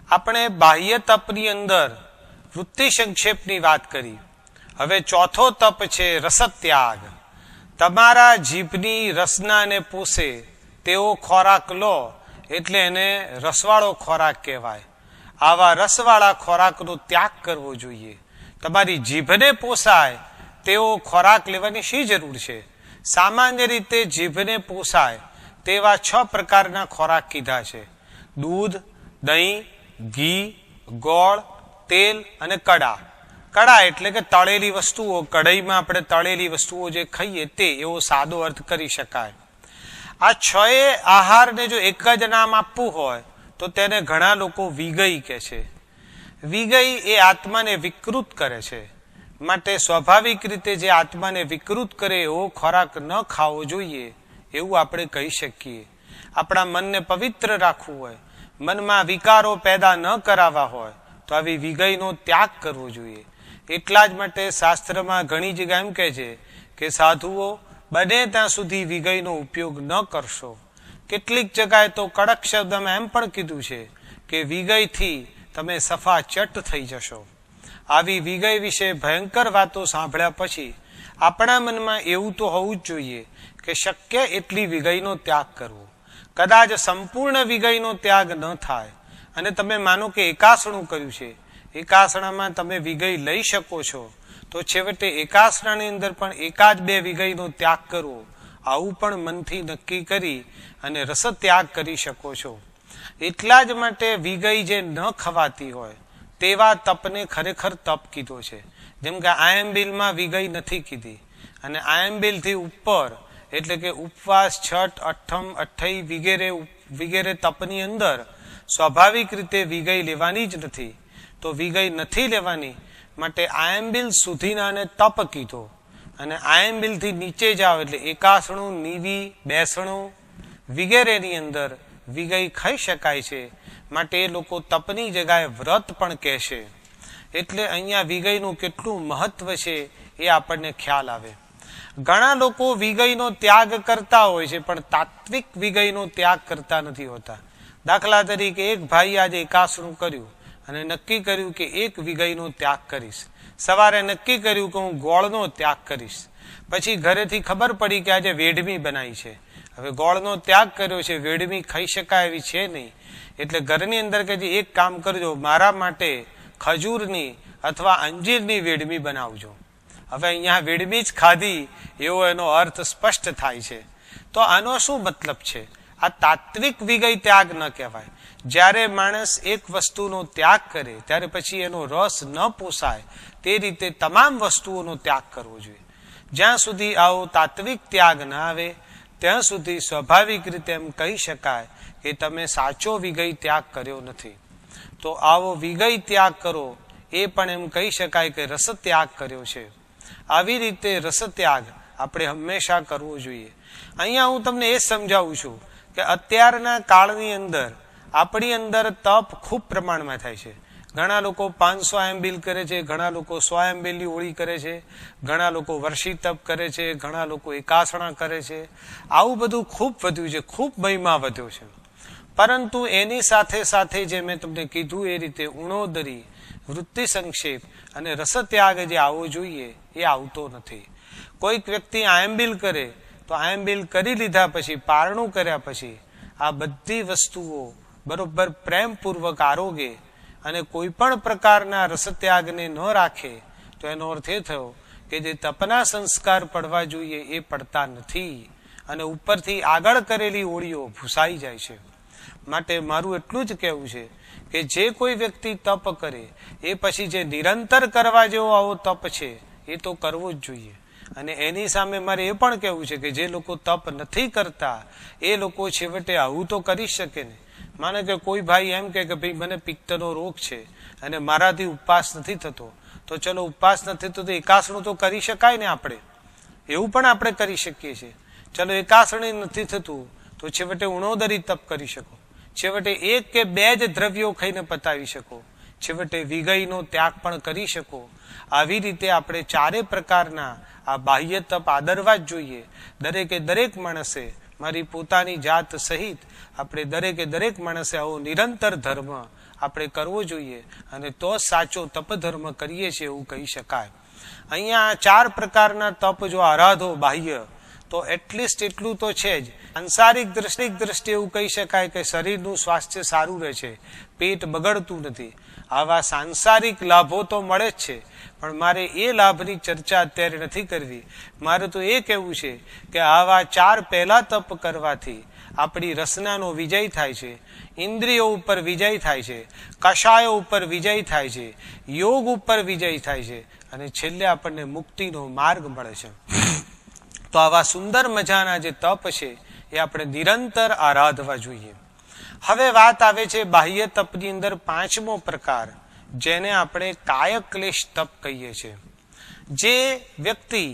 આપણે બાહ્ય તપની અંદર વૃત્તિ સંક્ષેપની વાત કરી. હવે ચોથો તપ છે રસત્યાગ. તમારા જીભની રસનાને પોષે તેવો ખોરાક લો એટલે એને રસવાળો ખોરાક કહેવાય. આવા રસવાળા ખોરાકનો ત્યાગ કરવો જોઈએ. તમારી જીભને પોષાય તેવો ખોરાક લેવાની શી જરૂર છે? સામાન્ય રીતે જીભને પોષાય તેવા 6 પ્રકારના ખોરાક કીધા છે: દૂધ, દહીં, ઘી, ગોળ, તેલ અને કડા. કડા એટલે કે તળેલી વસ્તુઓ. કઢાઈમાં આપણે તળેલી વસ્તુઓ જે ખાઈએ તે, એવો સાદો અર્થ કરી શકાય. આ 6 આહારને જો એક જ નામ આપવું હોય તો તેને ઘણા લોકો વિગઈ કહે છે. વિગઈ એ આત્માને વિકૃત કરે છે. માટે સ્વાભાવિક રીતે જે આત્માને વિકૃત કરે એવો ખોરાક ન ખાવો જોઈએ એવું આપણે કહી શકીએ. આપણા મનને પવિત્ર રાખવું હોય, મનમાં વિકારો પેદા ન કરાવવા હોય તો આવી વિગઈનો ત્યાગ કરવો જોઈએ. એટલા જ માટે શાસ્ત્રમાં ઘણી જગ્યા એમ કહે છે કે સાધુઓ બને ત્યાં સુધી વિગઈનો ઉપયોગ ન કરશો. કેટલીક જગ્યાએ તો કડક શબ્દમાં એમ પણ કીધું છે કે વિગઈથી તમે સફા ચટ થઈ જશો. આવી વિગઈ વિશે ભયંકર વાતો સાંભળ્યા પછી આપણા મનમાં એવું તો હોવું જ જોઈએ કે શક્ય એટલી વિગઈનો ત્યાગ કરવો. કદાચ સંપૂર્ણ વિગઈનો ત્યાગ ન થાય અને તમે માનો કે એકાસણું કર્યું છે, એકાસણામાં તમે વિગઈ લઈ શકો છો, તો છેવટે એકાસણાની અંદર પણ 1-2 વિગઈનો ત્યાગ કરવો, આવું પણ મનથી નક્કી કરી અને રસ ત્યાગ કરી શકો છો. એટલા જ માટે વિગઈ જે ન ખવાતી હોય તેવા તપને ખરેખર તપ કીધો છે. જેમ કે આયંબિલમાં વિગઈ નથી કીધી અને આયંબિલથી ઉપર એટલે કે ઉપવાસ, છઠ, અઠ્ઠમ, અઠ્ઠઈ વગેરે તપની અંદર સ્વાભાવિક રીતે વિગઈ લેવાની જ નથી. તો વિગઈ નથી લેવાની માટે આયંબિલ સુધીનાને તપ કીધો. અને આયંબિલથી નીચે જાઓ એટલે એકાસણું, નીવી, બેસણું વગેરેની અંદર વિગઈ ખાઈ શકાય છે. માટે એ લોકો તપની જગ્યાએ વ્રત પણ કહેશે. એટલે અહીંયા વિગઈનું કેટલું મહત્વ છે એ આપણને ખ્યાલ આવે. ઘણા લોકો વિગઈનો ત્યાગ કરતા હોય છે પણ તાત્વિક વિગઈનો ત્યાગ કરતા નથી હોતા. દાખલા તરીકે એક ભાઈ આજે એકાસણું કર્યું અને નક્કી કર્યું કે 1 વિગઈનો ત્યાગ કરીશ. સવારે નક્કી કર્યું કે હું ગોળનો ત્યાગ કરીશ. પછી ઘરેથી ખબર પડી કે આજે વેડમી બનાવી છે. હવે ગોળનો ત્યાગ કર્યો છે, વેડમી ખાઈ શકાય એવી છે નહીં. એટલે ઘરની અંદર કે એક કામ કરજો, મારા માટે ખજૂરની અથવા અંજીરની વેડમી બનાવજો. હવે અહીંયા વેડમી જ ખાધી એવો એનો અર્થ સ્પષ્ટ થાય છે. તો આનો શું મતલબ છે? આ તાત્વિક વિગઈ ત્યાગ ન કહેવાય. જ્યારે માણસ એક વસ્તુનો ત્યાગ કરે ત્યારે પછી એનો રસ ન પોસાય તે રીતે તમામ વસ્તુઓનો ત્યાગ કરવો જોઈએ. જ્યાં સુધી આવો તાત્વિક ત્યાગ ના આવે ત્યાં સુધી સ્વાભાવિક રીતે એમ કહી શકાય કે તમે સાચો વિગઈ ત્યાગ કર્યો નથી. તો આવો વિગઈ ત્યાગ કરો એ પણ એમ કહી શકાય કે રસ ત્યાગ કર્યો છે. આવી રીતે રસ ત્યાગ આપણે હંમેશા કરવો જોઈએ. અહીંયા હું તમને એ સમજાવું છું કે અત્યારના કાળની અંદર આપણી અંદર તપ ખૂબ પ્રમાણમાં થાય છે. ઘણા લોકો 500 આયંબિલ કરે છે, ઘણા લોકો 100 આયંબિલની હોળી કરે છે, ઘણા લોકો વર્ષી તપ કરે છે, ઘણા લોકો એકાસણા કરે છે. આવું બધું ખૂબ વધ્યું છે, ખૂબ મહિમા વધ્યો છે. પરંતુ એની સાથે સાથે જે મેં તમને કીધું એ રીતે ઉણોદરી, વૃત્તિ સંક્ષેપ અને રસત્યાગ જે આવવો જોઈએ એ આવતો નથી. કોઈક વ્યક્તિ આયંબિલ કરે તો આયંબિલ કરી લીધા પછી, પારણું કર્યા પછી આ બધી વસ્તુઓ બરોબર પ્રેમપૂર્વક આરોગે અને કોઈ પણ પ્રકારના રસત્યાગને ન રાખે તો એનો અર્થ એ થયો કે જે તપના સંસ્કાર પડવા જોઈએ એ પડતા નથી અને ઉપરથી આગળ કરેલી ઓળીઓ ભૂસાઈ જાય છે. માટે મારું એટલું જ કહેવું છે કે જે કોઈ વ્યક્તિ તપ કરે એ પછી જે નિરંતર કરવા જેવો આવો તપ છે એ તો કરવો જ જોઈએ. અને એની સામે મારે એ પણ કહેવું છે કે જે લોકો તપ નથી કરતા એ લોકો છેવટે આવું તો કરી શકે ને. માને કે કોઈ ભાઈ એમ કે ભાઈ મને પિત્તનો રોગ છે અને મારાથી ઉપવાસ નથી થતો, તો ચલો ઉપવાસ નથી થતો એકાસણું તો કરી શકાય ને. આપણે એવું પણ આપણે કરી શકીએ છીએ. ચલો એકાસણી નથી થતું તો છેવટે ઉણોદરી તપ કરી શકો, છેવટે 1 કે 2 જ દ્રવ્યો ખાઈને પતાવી શકો, છેવટે વિગયનો ત્યાગ પણ કરી શકો. આવી રીતે આપણે 4 પ્રકારના આ બાહ્ય તપ આદરવા જ જોઈએ. દરેકે દરેક માણસે, મારી પોતાની જાત સહિત આપણે દરેકે દરેક માણસે આવો નિરંતર ધર્મ આપણે કરવો જોઈએ અને તો સાચો તપ ધર્મ કરીએ છીએ એવું કહી શકાય. અહીંયા 4 પ્રકારના તપ જો આરાધો બાહ્ય તો એટલીસ્ટ એટલું તો છે જ. સાંસારિક દ્રષ્ટિ એવું કહી શકાય કે શરીરનું સ્વાસ્થ્ય સારું રહે છે, પેટ બગડતું નથી. આવા સાંસારિક લાભો તો મળે જ છે, પણ મારે એ લાભની ચર્ચા અત્યારે નથી કરવી. મારે તો એ કહેવું છે કે આવા 4 પહેલા તપ કરવાથી આપણી રસનાનો વિજય થાય છે, ઇન્દ્રિયો ઉપર વિજય થાય છે, કષાયો ઉપર વિજય થાય છે, યોગ ઉપર વિજય થાય છે અને છેલ્લે આપણને મુક્તિનો માર્ગ મળે છે. તો આવા સુંદર મજાના જે તપ છે એ આપણે નિરંતર આરાધવા જોઈએ. હવે વાત આવે છે બાહ્ય તપની અંદર 5મો પ્રકાર, જેને આપણે કાયક્લેશ તપ કહીએ છીએ. જે વ્યક્તિ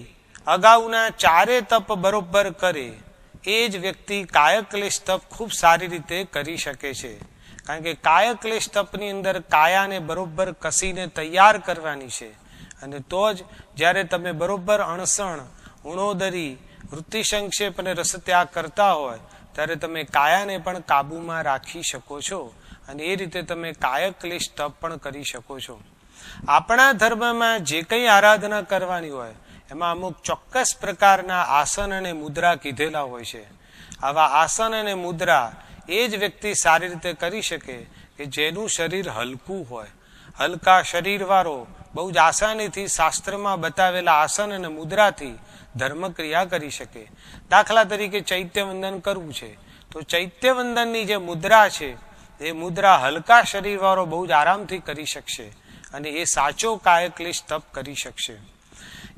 અગાઉના 4 તપ બરોબર કરે એ જ વ્યક્તિ કાયક્લેશ તપ ખૂબ સારી રીતે કરી શકે છે. કારણ કે કાયક્લેશ તપની અંદર કાયાને બરોબર કસીને તૈયાર કરવાની છે અને તો જ જ્યારે તમે બરોબર અણસણ, ઉણોદરી, વૃત્તિ સંક્ષેપ અને રસત્યાગ કરતા હોય ત્યારે તમે કાયાને પણ કાબુમાં રાખી શકો છો અને એ રીતે તમે કાયક્લેશ તપ પણ કરી શકો છો. આપણા ધર્મમાં જે કંઈ આરાધના કરવાની હોય એમાં અમુક ચોક્કસ પ્રકારના આસન અને મુદ્રા કીધેલા હોય છે. આવા આસન અને મુદ્રા એ જ વ્યક્તિ સારી રીતે કરી શકે કે જેનું શરીર હલકું હોય. હલકા શરીરવાળો બહુ જ આસાનીથી શાસ્ત્રમાં બતાવેલા આસન અને મુદ્રાથી ધર્મક્રિયા કરી શકે. દાખલા તરીકે ચૈત્યવંદન કરવું છે તો ચૈત્યવંદનની જે મુદ્રા છે એ મુદ્રા હલકા શરીરવાળો બહુ જ આરામથી કરી શકશે અને એ સાચો કાયક્લેશ તપ કરી શકશે.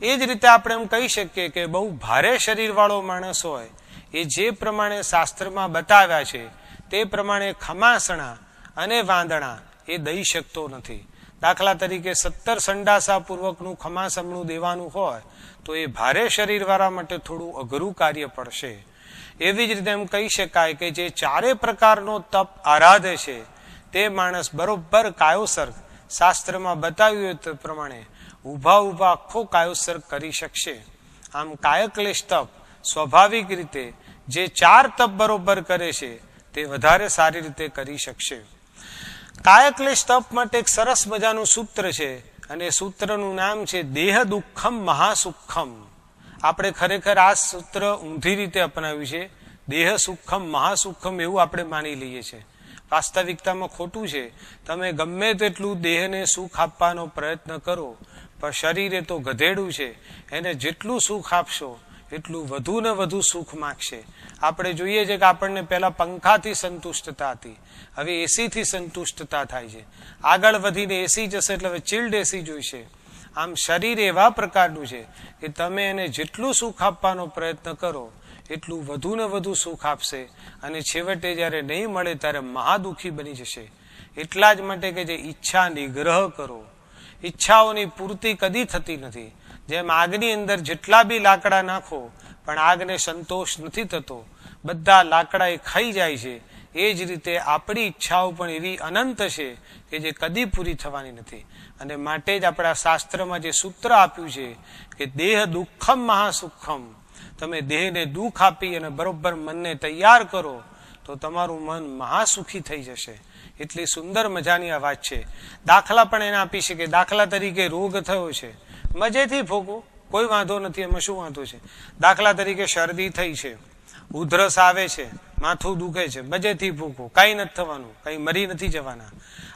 એ જ રીતે આપણે એમ કહી શકીએ કે બહુ ભારે શરીરવાળો માણસ હોય એ જે પ્રમાણે શાસ્ત્રમાં બતાવ્યા છે તે પ્રમાણે ખમાસણા અને વાંદણા એ દઈ શકતો નથી. દાખલા તરીકે 17 સંડાસા પૂર્વકનું ખમાસમણું દેવાનું હોય તો એ ભારે શરીરવાળા માટે થોડું અઘરું કાર્ય પડશે. એવી જ રીતે એમ કહી શકાય કે જે 4 પ્રકારનો તપ આરાધે છે તે માણસ બરોબર કાયોસર્ગ શાસ્ત્રમાં બતાવ્યું તે પ્રમાણે ઊભા આખો કાયોસર્ગ કરી શકશે. આમ કાયક્લેશ તપ સ્વાભાવિક રીતે જે 4 તપ બરોબર કરે છે તે વધારે સારી રીતે કરી શકશે. કાયક્લેશ તપ માટે એક સરસ મજાનું સૂત્ર છે અને સૂત્રનું નામ છે દેહ દુઃખમ મહાસુખમ. આપણે ખરેખર આ સૂત્ર ઊંધી રીતે અપનાવ્યું છે. દેહ સુખમ મહાસુખમ એવું આપણે માની લઈએ છીએ. વાસ્તવિકતામાં ખોટું છે. તમે ગમે તેટલું દેહને સુખ આપવાનો પ્રયત્ન કરો પણ શરીર એ તો ગધેડું છે, એને જેટલું સુખ આપશો એટલું વધુ ને વધુ સુખ માગશે. આપણે જોઈએ છે કે આપણને પહેલા પંખાથી સંતુષ્ટતા હતી, હવે એસીથી સંતુષ્ટતા થાય છે. આગળ વધીને એસી જશે એટલે હવે ચિલ્ડ એસી જોઈશે. આમ શરીર એવા પ્રકારનું છે કે તમે એને જેટલું સુખ આપવાનો પ્રયત્ન કરો એટલું વધુ ને વધુ સુખ આપશે અને છેવટે જ્યારે નહીં મળે ત્યારે મહાદુખી બની જશે. એટલા જ માટે કે જે ઈચ્છા નિગ્રહ કરો. ઈચ્છાઓની પૂર્તિ કદી થતી નથી. જેમ આગની અંદર જેટલા બી લાકડા નાખો પણ આગને સંતોષ નથી થતો, બધા લાકડા એ ખાઈ જાય છે. એ જ રીતે આપણી ઈચ્છાઓ પણ એવી અનંત છે કે જે કદી પૂરી થવાની નથી. અને માટે જ આપણા શાસ્ત્રમાં જે સૂત્ર આપ્યું છે કે દેહ દુઃખમ મહાસુખમ, તમે દેહને દુઃખ આપી અને બરોબર મનને તૈયાર કરો તો તમારું મન મહાસુખી થઈ જશે. એટલી સુંદર મજાની આ વાત છે. દાખલા પણ એને આપી શકે. દાખલા તરીકે રોગ થયો છે, મજેથી ભોગવો, કોઈ વાંધો નથી, એમાં શું વાંધો છે. દાખલા તરીકે શરદી થઈ છે, ઉધરસ આવે છે, માથું દુખે છે, મજેથી ભૂખો, કઈ નથી થવાનું, કઈ મરી નથી જવાના.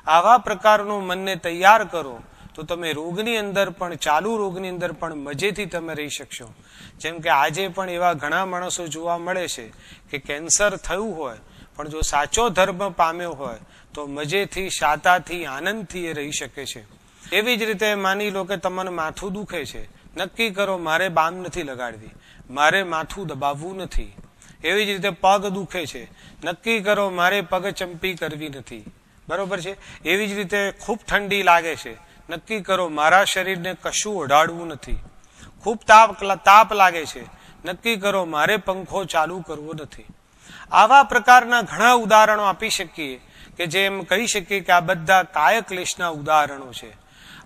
આવા પ્રકારનું મનને તૈયાર કરો તો તમે રોગની અંદર પણ, ચાલુ રોગની અંદર પણ મજેથી તમે રહી શકશો. જેમ કે આજે પણ એવા ઘણા માણસો જોવા મળે છે કે કેન્સર થયું હોય પણ જો સાચો ધર્મ પામ્યો હોય તો મજેથી, શાતાથી, આનંદથી એ રહી શકે છે. એવી જ રીતે માની લો કે તમને માથું દુખે છે, નક્કી કરો મારે બામ નથી લગાડવી, મારે માથું દબાવવું નથી. એવી જ રીતે પગ દુખે છે, નક્કી કરો મારે પગ ચંપી કરવી નથી. બરોબર છે. એવી જ રીતે ખૂબ ઠંડી લાગે છે, નક્કી કરો મારા શરીરને કશું ઓઢાડવું નથી. ખૂબ તાપ લાગે છે, નક્કી કરો મારે પંખો ચાલુ કરવો નથી. આવા પ્રકારના ઘણા ઉદાહરણો આપી શકીએ કે જેમ કહી શકીએ કે આ બધા કાય ક્લેશના ઉદાહરણો છે.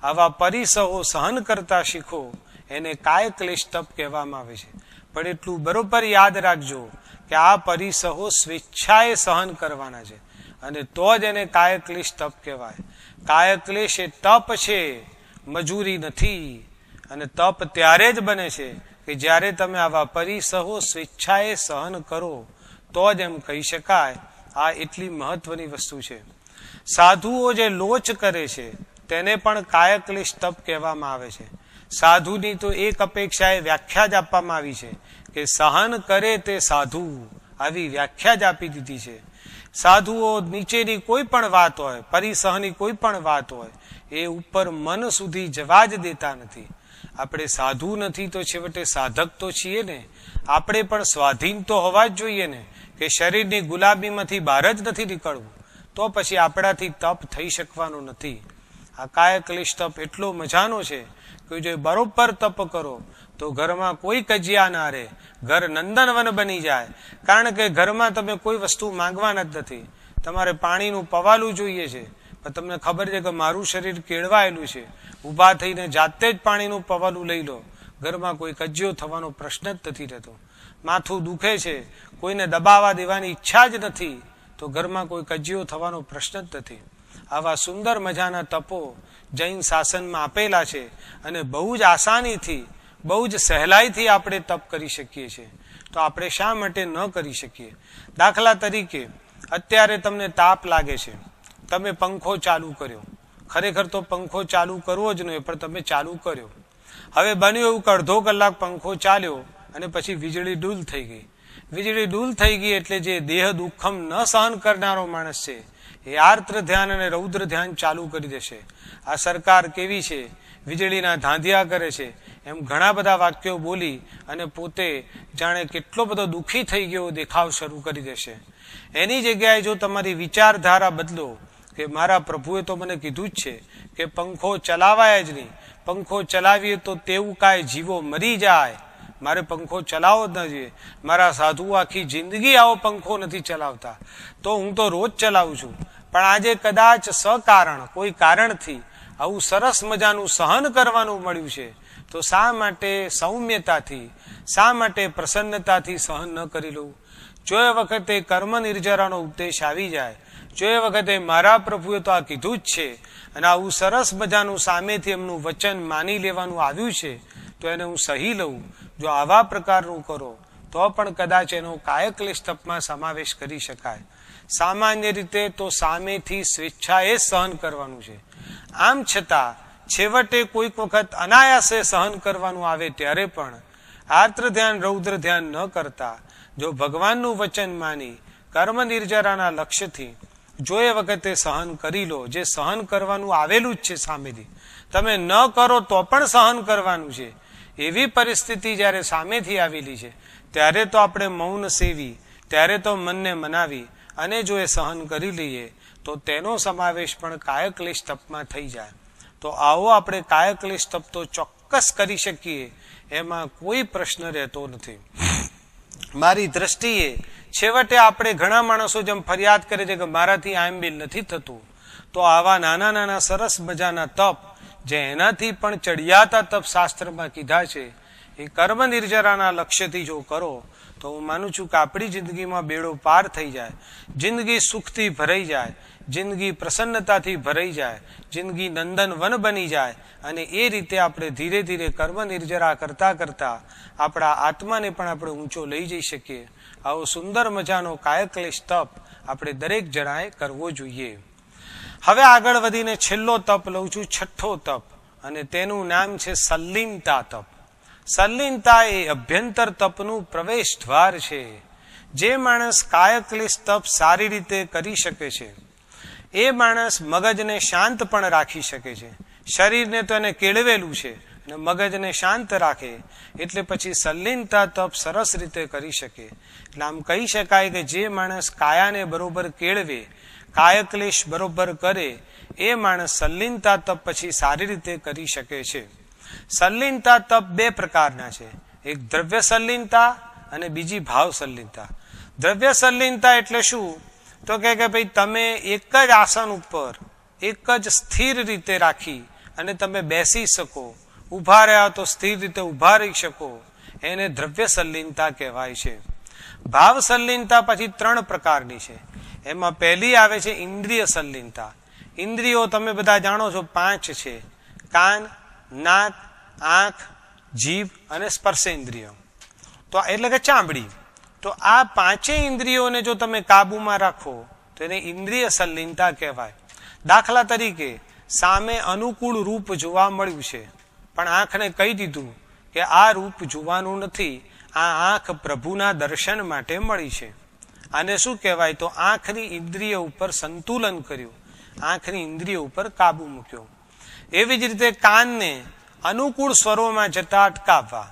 આવા પરિસહો સહન કરતા શીખો, એને કાય ક્લેશ તપ કહેવામાં આવે છે. પણ એટલું બરોબર યાદ રાખજો કે આ પરિસહો સ્વેચ્છાએ સહન કરવાના છે અને તો જ એને કાય ક્લેશ તપ કહેવાય. કાય ક્લેશ એ તપ છે, મજૂરી નથી. અને તપ ત્યારે જ બને છે કે જ્યારે તમે આવા પરિસહો સ્વેચ્છાએ સહન કરો તો જ એમ કહી શકાય. આ એટલી મહત્વની વસ્તુ છે. સાધુઓ જે લોચ કરે છે તેને પણ કાય ક્લેશ તપ કહેવામાં આવે છે. સાધુની તો એક અપેક્ષાએ વ્યાખ્યા જ આપવામાં આવી છે કે સહન કરે તે સાધુ, આવી વ્યાખ્યા જ આપી દીધી છે. સાધુઓ નીચેની કોઈ પણ વાત હોય, પરિસહની કોઈ પણ વાત હોય, એ ઉપર મન સુધી જવા જ દેતા નથી. આપણે સાધુ નથી તો છેવટે સાધક તો છીએ ને. આપણે પણ સ્વાધીન તો હોવા જ જોઈએ ને, કે શરીરની ગુલાબીમાંથી બહાર જ નથી નીકળવું, તો પછી આપણાથી તપ થઈ શકવાનું નથી. આ કાય ક્લેશ તપ એટલો મજાનો છે કે જો બરોબર તપ કરો તો ઘરમાં કોઈ કજિયા ના રહે, ઘર નંદનવન બની જાય. કારણ કે ઘરમાં તમે કોઈ વસ્તુ માંગવાના જ નથી. તમારે પાણીનું પવાલું જોઈએ છે પણ તમને ખબર છે કે મારું શરીર કેળવાયેલું છે, ઊભા થઈને જાતે જ પાણીનું પવાલું લઈ લો, ઘરમાં કોઈ કજિયો થવાનો પ્રશ્ન જ નથી રહેતો. માથું દુખે છે, કોઈને દબાવવા દેવાની ઈચ્છા જ નથી, તો ઘરમાં કોઈ કજિયો થવાનો પ્રશ્ન જ નથી. આવા સુંદર મજાના તપો જૈન શાસનમાં આપેલા છે અને બહુ જ આસાનીથી, બહુ જ સહેલાઈથી આપણે તપ કરી શકીએ છીએ. તો આપણે શા માટે ન કરી શકીએ? દાખલા તરીકે અત્યારે તમને તાપ લાગે છે, તમે પંખો ચાલુ કર્યો. ખરેખર તો પંખો ચાલુ કરવો જ નહીં, પણ તમે ચાલુ કર્યો. હવે બન્યું એવું કે અડધો કલાક પંખો ચાલ્યો અને પછી વીજળી ડૂલ થઈ ગઈ. વીજળી ડૂલ થઈ ગઈ એટલે જે દેહ દુઃખમ ન સહન કરનારો માણસ છે એ આર્દ્ર ધ્યાન અને રૌદ્ર ધ્યાન ચાલુ કરી દેશે. આ સરકાર કેવી છે, વીજળીના ધાંધિયા કરે છે, એમ ઘણા બધા વાક્યો બોલી અને પોતે જાણે કેટલો બધો દુઃખી થઈ ગયો દેખાવ શરૂ કરી દેશે. એની જગ્યાએ જો તમારી વિચારધારા બદલો કે મારા પ્રભુએ તો મને કીધું જ છે કે પંખો ચલાવાય જ નહીં, પંખો ચલાવીએ તો તેવું કાંઈ જીવો મરી જાય, મારે પંખો ચલાવવો જ ન જોઈએ. મારા સાધુ આખી જિંદગી આવો પંખો નથી ચલાવતા, તો હું તો રોજ ચલાવું છું. પણ આજે કદાચ સકારણ, કોઈ કારણથી આવું સરસ મજાનું સહન કરવાનું મળ્યું છે, તો શા માટે સૌમ્યતાથી, શા માટે પ્રસન્નતાથી સહન ન કરી લઉં? જો એ વખતે કર્મ નિર્જરાનો ઉપદેશ આવી જાય, જો એ વખતે મારા પ્રભુએ તો આ કીધું જ છે અને આવું સરસ મજાનું સામેથી એમનું વચન માની લેવાનું આવ્યું છે, તો એને હું સહી લઉં. જો આવા પ્રકારનું કરો તો પણ કદાચ એનો કાયક્લેશ તપમાં સમાવેશ કરી શકાય. સામાન્ય રીતે તો સામેથી સ્વેચ્છાએ સહન કરવાનું છે. આમ છતાં છેવટે કોઈક વખત અનાયાસે સહન કરવાનું આવે ત્યારે પણ આર્દ્ર ધ્યાન, રૌદ્ર ધ્યાન ન કરતા જો ભગવાનનું વચન માની કર્મ નિર્જરાના લક્ષ્યથી જો એ વખતે સહન કરી લો, જે સહન કરવાનું આવેલું જ છે સામેથી, તમે ન કરો તો પણ સહન કરવાનું છે, એવી પરિસ્થિતિ જ્યારે સામેથી આવેલી છે ત્યારે તો આપણે મૌન સેવી, ત્યારે તો મનને મનાવી અને જો એ સહન કરી લઈએ તો તેનો સમાવેશ પણ કાયક્લેશ તપમાં થઈ જાય. તો આવો આપણે કાયક્લેશ તપ તો ચોક્કસ કરી શકીએ, એમાં કોઈ પ્રશ્ન રહેતો નથી. મારી દ્રષ્ટિએ છેવટે આપણે ઘણા માણસો જેમ ફરિયાદ કરે છે કે મારાથી આયંબિલ નથી થતું, તો આવા નાના નાના સરસ મજાના તપ જે એનાથી પણ ચડિયાતા તપ શાસ્ત્રમાં કીધા છે, એ કર્મ નિર્જરાના લક્ષ્યથી જો કરો તો હું માનું છું કે આપણી જિંદગીમાં બેડો પાર થઈ જાય, જિંદગી સુખથી ભરાઈ જાય, જિંદગી પ્રસન્નતાથી ભરાઈ જાય, જિંદગી નંદન વન બની જાય. અને એ રીતે આપણે ધીરે ધીરે કર્મ નિર્જરા કરતા કરતા આપણા આત્માને પણ આપણે ઊંચો લઈ જઈ શકીએ. આવો સુંદર મજાનો કાયક્લેશ તપ આપણે દરેક જણાએ કરવો જોઈએ. હવે આગળ વધીને છેલ્લો તપ લઉં છું, છઠ્ઠો તપ, અને તેનું નામ છે સલ્લીનતા તપ. સલ્લીનતા એ અભ્યંતર તપનું પ્રવેશ દ્વાર છે. જે માણસ કાયક્લેશ તપ સારી રીતે કરી શકે છે એ માણસ મગજને શાંત પણ રાખી શકે છે. શરીરને તો એને કેળવેલું છે અને મગજને શાંત રાખે એટલે પછી સલ્લીનતા તપ સરસ રીતે કરી શકે. એટલે આમ કહી શકાય કે જે માણસ કાયાને બરોબર કેળવે, કાયક્લેશ બરોબર કરે, એ માણસ સલ્લીનતા તપ પછી સારી રીતે કરી શકે છે. સલ્લીનતા તપ બે પ્રકારના છે, એક દ્રવ્ય સલ્લીનતા અને બીજી ભાવ સલ્લીનતા. દ્રવ્ય સલ્લીનતા એટલે શું? તો કે ભાઈ તમે એક જ આસન ઉપર એક જ સ્થિર રીતે રાખી અને તમે બેસી શકો, ઊભા રહ્યા તો સ્થિર રીતે ઊભા રહી શકો, એને દ્રવ્ય સલ્લીનતા કહેવાય છે. ભાવ સલ્લીનતા પછી ત્રણ પ્રકારની છે. એમાં પહેલી આવે છે ઇન્દ્રિય સલ્લીનતા. ઇન્દ્રિયો તમે બધા જાણો છો 5 છે, કાન, નાક, આંખ, જીભ અને સ્પર્શેન્દ્રિય, તો એટલે કે ચામડી. તો આ 5 ઇન્દ્રિયોને જો તમે કાબુમાં રાખો તો એને ઇન્દ્રિય સલ્લીનતા કહેવાય. દાખલા તરીકે સામે અનુકૂળ રૂપ જોવા મળ્યું છે, પણ આંખને કહી દીધું કે આ રૂપ જોવાનું નથી, આ આંખ પ્રભુના દર્શન માટે મળી છે. આને શું કહેવાય? તો આંખની ઇન્દ્રિય ઉપર સંતુલન કર્યું, આંખની ઇન્દ્રિય ઉપર કાબુ મૂક્યો. એવી જ રીતે કાનને અનુકૂળ સ્વરોમાં જતા અટકાવવા.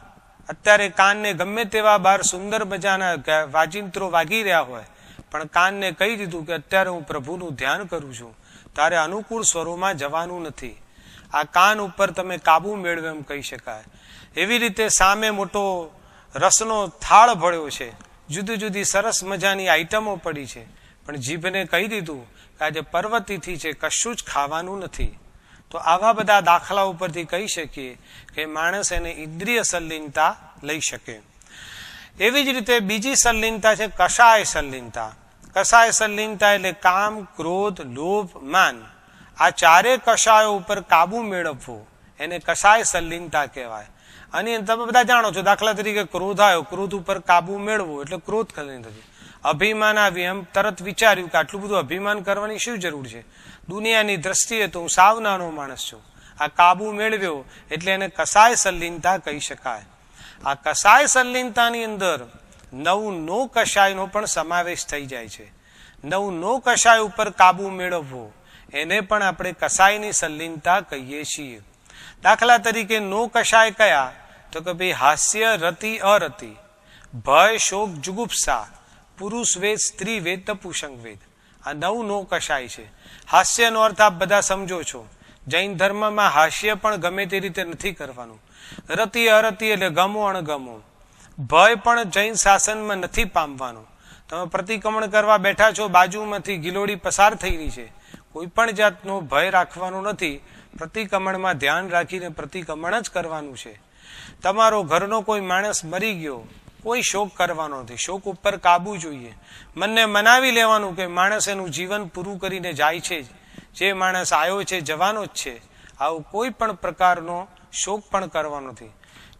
અત્યારે કાનને ગમે તેવા બાર સુંદર મજાના વાજિંત્રો વાગી રહ્યા હોય, પણ કાનને કહી દીધું કે અત્યારે હું પ્રભુનું ધ્યાન કરું છું, તારે અનુકૂળ સ્વરોમાં જવાનું નથી. આ કાન ઉપર તમે કાબુ મેળવે એમ કહી શકાય. એવી રીતે સામે મોટો રસનો થાળ ભળ્યો છે, જુદી જુદી સરસ મજાની આઈટમો પડી છે, પણ જીભને કહી દીધું કે આજે પર્વતિથિ છે, કશું જ ખાવાનું નથી. તો આવા બધા દાખલા ઉપરથી કહી શકીએ કે માણસ એને ઇન્દ્રિય સલ્લીનતા લઈ શકે. એવી જ રીતે બીજી સલ્લીનતા છે કષાય સલ્લીનતા. કષાય સલ્લીનતા એટલે કામ, ક્રોધ, લોભ, માન, આ ચારે કષાયો ઉપર કાબુ મેળવવો એને કષાય સલ્લીનતા કહેવાય. અને તમે બધા જાણો છો, દાખલા તરીકે ક્રોધ આવ્યો, ક્રોધ ઉપર કાબુ મેળવવો એટલે ક્રોધ સલ્લીનતા. અભિમાન આવ્યું, એમ તરત વિચાર્યું કે આટલું બધું અભિમાન કરવાની શું જરૂર છે, દુનિયાની દ્રષ્ટિએ તો હું સાવ નાનો માણસ છું. આ કાબુ મેળવ્યો એટલે એને કષાય સલ્લીનતા કહી શકાય. આ કષાય સલ્લીનતાની અંદર 9 નો કષાયનો પણ સમાવેશ થઈ જાય છે. 9 નો કષાય ઉપર કાબુ મેળવવો એને પણ આપણે કષાયની સલ્લીનતા કહીએ છીએ. દાખલા તરીકે નો કષાય કયા? તો કે ભાઈ હાસ્ય, રતિ, અરતિ, ભય, શોક, જુગુપ્સા, પુરુષ વેદ, સ્ત્રી વેદ, તપુસંગ વેદ. આ 9 નો કષાય છે. હાસ્યનો અર્થ આપ બધા સમજો છો. જૈન ધર્મમાં હાસ્ય પણ ગમે તે રીતે નથી કરવાનું. રતિ અરતિ એટલે ગમો અણગમો. ભય પણ જૈન શાસનમાં નથી પામવાનું. તમે પ્રતિક્રમણ કરવા બેઠા છો, બાજુમાંથી ગિલોડી પસાર થઈ રહી છે, કોઈ પણ જાતનો ભય રાખવાનો નથી. પ્રતિક્રમણમાં ધ્યાન રાખીને પ્રતિક્રમણ જ કરવાનું છે. તમારો ઘરનો કોઈ માણસ મરી ગયો, કોઈ શોક કરવાનો નથી, શોક ઉપર કાબુ જોઈએ. મનને મનાવી લેવાનું કે માણસ એનું જીવન પૂરું કરીને જાય છે, જે માણસ આવ્યો છે જવાનો જ છે. આવું કોઈ પણ પ્રકારનો શોક પણ કરવાનો નથી.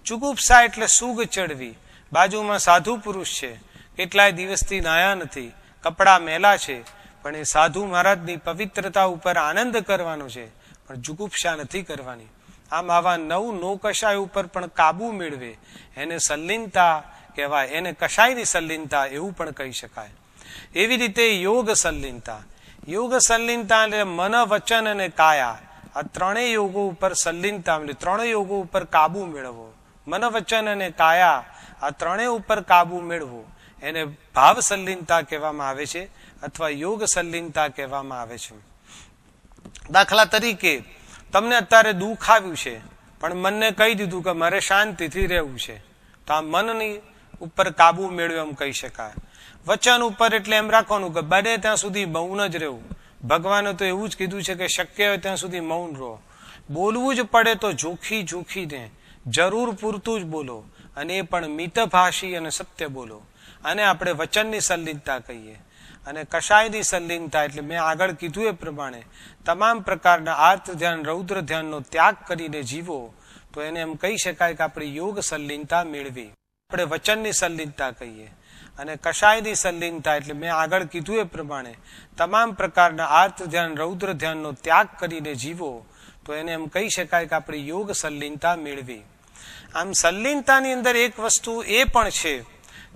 જુગુપ્સા એટલે સૂગ ચડવી. બાજુમાં સાધુ પુરુષ છે, કેટલાય દિવસથી નાયા નથી, કપડા મેલા છે, પણ એ સાધુ મહારાજની પવિત્રતા ઉપર આનંદ કરવાનો છે, પણ જુગુપ્સા નથી કરવાની. આમ આવા 9 નો કષાય ઉપર પણ કાબુ મેળવે એને સલ્લીનતા કહેવાય, એને કષાયની સલ્લીનતા એવું પણ કહી શકાય. એવી રીતે યોગ સલ્લીનતા. યોગ સલ્લીનતા એટલે મન, વચન અને કાયા, આ 3 યોગો ઉપર સલ્લીનતા, 3 યોગો ઉપર કાબુ મેળવવો. મન, વચન અને કાયા આ 3 ઉપર કાબુ મેળવો એને ભાવ સલ્લીનતા કહેવામાં આવે છે, અથવા યોગ સલ્લીનતા કહેવામાં આવે છે. દાખલા તરીકે તમને અત્યારે દુઃખ આવ્યું છે, પણ મનને કહી દીધું કે મારે શાંતિથી રહેવું છે, તો આ મનની ઉપર કાબુ મેળવ્યો એમ કહી શકાય. વચન ઉપર એટલે એમ રાખવાનું કે બને ત્યાં સુધી મૌન જ રહેવું. ભગવાને તો એવું જ કીધું છે કે શક્ય હોય ત્યાં સુધી મૌન રહો. બોલવું જ પડે તો જોખી જોખીને જરૂર પૂરતું જ બોલો, અને એ પણ મિતભાષી અને સત્ય બોલો. અને આપણે વચનની સલ્લીનતા કહીએ. અને કષાયની સલ્લીનતા એટલે મેં આગળ કીધું એ પ્રમાણે તમામ પ્રકારના આર્ત ધ્યાન, રૌદ્ર ધ્યાનનો ત્યાગ કરીને જીવો, તો એને એમ કહી શકાય કે આપણે યોગ સલ્લીનતા મેળવી. આપણે વચનની સલ્લીનતા કહીએ. અને કશાયની સંલીનતા એટલે મેં આગળ કીધું એ પ્રમાણે તમામ પ્રકારના આર્ત ધ્યાન રૌદ્ર ધ્યાનનો ત્યાગ કરીને જીવો તો એને એમ કહી શકાય કે આપણે યોગ સંલીનતા મેળવી. આમ સંલીનતાની અંદર એક વસ્તુ એ પણ છે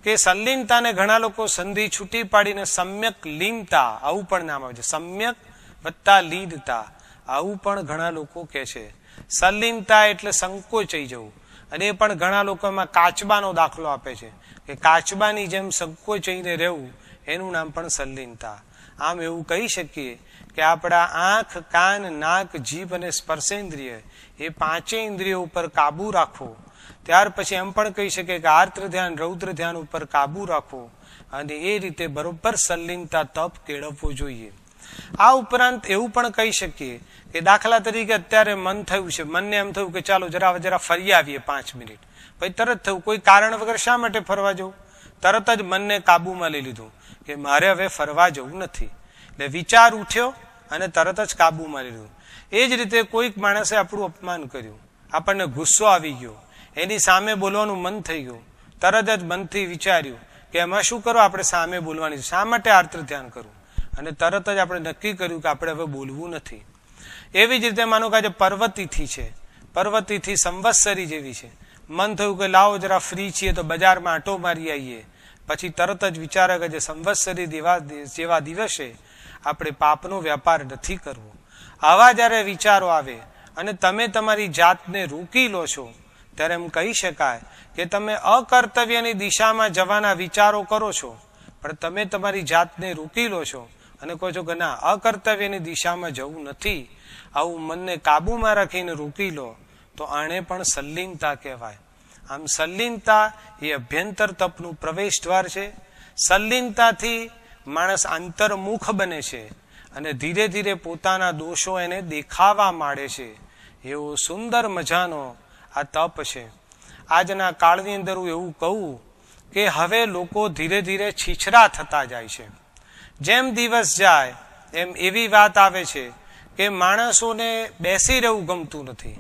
કે સંલીનતાને ઘણા લોકો સંધિ છૂટી પાડીને સમ્યક લીનતા આવું પણ નામ આવે છે. સમ્યક વત્તા લીનતા આવું પણ ઘણા લોકો કહે છે. સંલીનતા એટલે સંકોચાઈ જવું, અને એ પણ ઘણા લોકો એમાં કાચબાનો દાખલો આપે છે કે કાચબાની જેમ સંકોચાઈને રહેવું એનું નામ પણ સંલીનતા. આમ એવું કહી શકીએ કે આપણા આંખ, કાન, નાક, જીભ અને સ્પર્શેન્દ્રિય એ પાંચેય ઇન્દ્રિયો ઉપર કાબુ રાખવો. ત્યાર પછી એમ પણ કહી શકીએ કે આર્ત્ર ધ્યાન રૌદ્ર ધ્યાન ઉપર કાબુ રાખવો અને એ રીતે બરોબર સંલીનતા તપ કેળવવો જોઈએ. આ ઉપરાંત એવું પણ કહી શકીએ કે દાખલા તરીકે અત્યારે મન થયું છે, મનને એમ થયું કે ચાલો જરા ફરી આવીએ 5 મિનિટ, પછી તરત થયું કોઈ કારણ વગર શા માટે ફરવા જવું, તરત જ મનને કાબુમાં લઈ લીધું કે મારે હવે ફરવા જવું નથી, એટલે વિચાર ઉઠ્યો અને તરત જ કાબુમાં લીધું. એ જ રીતે કોઈક માણસે આપણું અપમાન કર્યું, આપણને ગુસ્સો આવી ગયો, એની સામે બોલવાનું મન થઈ ગયું, તરત જ મનથી વિચાર્યું કે એમાં શું કરો, આપણે સામે બોલવાની છે, શા માટે આર્ત્ર ધ્યાન કરવું, અને તરત જ આપણે નક્કી કર્યું કે આપણે હવે બોલવું નથી. એવી જ રીતે માનો કે આજે પર્વતિથિ છે, પર્વતિથિ સંવત્સરી જેવી છે, મન થયું કે લાવો જરા ફ્રી છીએ તો બજારમાં આંટો મારી આવીએ, પછી તરત જ વિચારે કે જે સંવત્સરી જેવા દિવસે આપણે પાપનો વ્યાપાર નથી કરવો. આવા જ્યારે વિચારો આવે અને તમે તમારી જાતને રોકી લો છો ત્યારે એમ કહી શકાય કે તમે અકર્તવ્યની દિશામાં જવાના વિચારો કરો છો, પણ તમે તમારી જાતને રોકી લો છો અને કહો છો કે ના, અકર્તવ્યની દિશામાં જવું નથી. આવું મનને કાબુમાં રાખીને રોકી લો તો આને પણ સંલીનતા કહેવાય. આમ સંલીનતા એ અભ્યંતર તપનું પ્રવેશ દ્વાર છે. સંલીનતાથી માણસ આંતરમુખ બને છે અને ધીરે ધીરે પોતાના દોષો એને દેખાવા માંડે છે. એવો સુંદર મજાનો આ તપ છે. આજના કાળની અંદર હું એવું કહું કે હવે લોકો ધીરે ધીરે છીછરા થતા જાય છે. જેમ દિવસ જાય એમ એવી વાત આવે છે કે માણસોને બેસી રહેવું ગમતું નથી.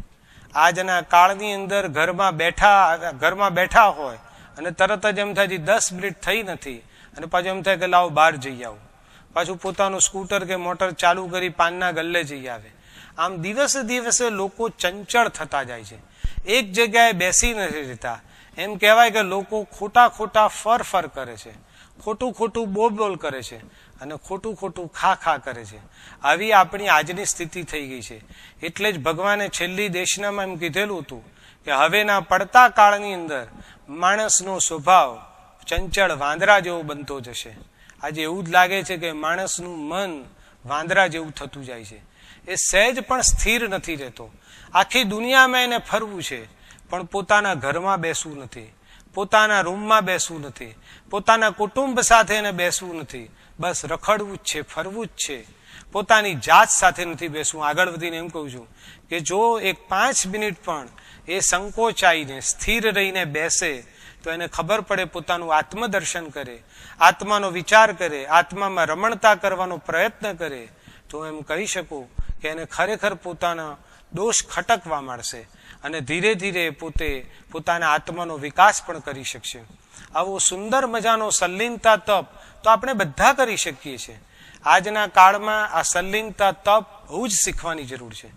આજના કાળની અંદર ઘરમાં બેઠા હોય અને તરત જ એમ થાય 10 મિનિટ થઈ નથી અને પાછું એમ થાય કે લાવો બહાર જઈ આવું, પાછું પોતાનું સ્કૂટર કે મોટર ચાલુ કરી પાનના ગલ્લે જઈ આવે. આમ દિવસે દિવસે લોકો ચંચળ થતા જાય છે, એક જગ્યાએ બેસી નથી રહેતા. એમ કહેવાય કે લોકો ખોટા ફર કરે છે, ખોટું બોલ કરે છે અને ખોટું ખા કરે છે. આવી આપણી આજની સ્થિતિ થઈ ગઈ છે. એટલે જ ભગવાને છેલ્લી દેશનામાં એમ કીધેલું હતું કે હવેના પડતા કાળની અંદર માણસનો સ્વભાવ ચંચળ વાંદરા જેવો બનતો જશે. આજે એવું જ લાગે છે કે માણસનું મન વાંદરા જેવું થતું જાય છે. એ સહેજ પણ સ્થિર નથી રહેતો. આખી દુનિયામાં એને ફરવું છે પણ પોતાના ઘરમાં બેસવું નથી, પોતાના રૂમમાં બેસવું નથી, પોતાના કુટુંબ સાથે એને બેસવું નથી, બસ રખડવું જ છે, ફરવું જ છે, પોતાની જાત સાથે નથી બેસવું. આગળ વધીને એમ કહું છું કે જો એક 5 મિનિટ પણ એ સંકોચાઈને સ્થિર રહીને બેસે તો એને ખબર પડે, પોતાનું આત્મદર્શન કરે, આત્માનો વિચાર કરે, આત્મામાં રમણતા કરવાનો પ્રયત્ન કરે, તો એમ કહી શકું કે એને ખરેખર પોતાના દોષ ખટકવા માંડશે અને ધીરે ધીરે પોતાના આત્માનો વિકાસ પણ કરી શકશે. આવો સુંદર મજાનો સંલીનતા તપ તો આપણે બધા કરી શકીએ છીએ. આજના કાળમાં આ સંલીનતા તપ બહુ જ શીખવાની જરૂર છે.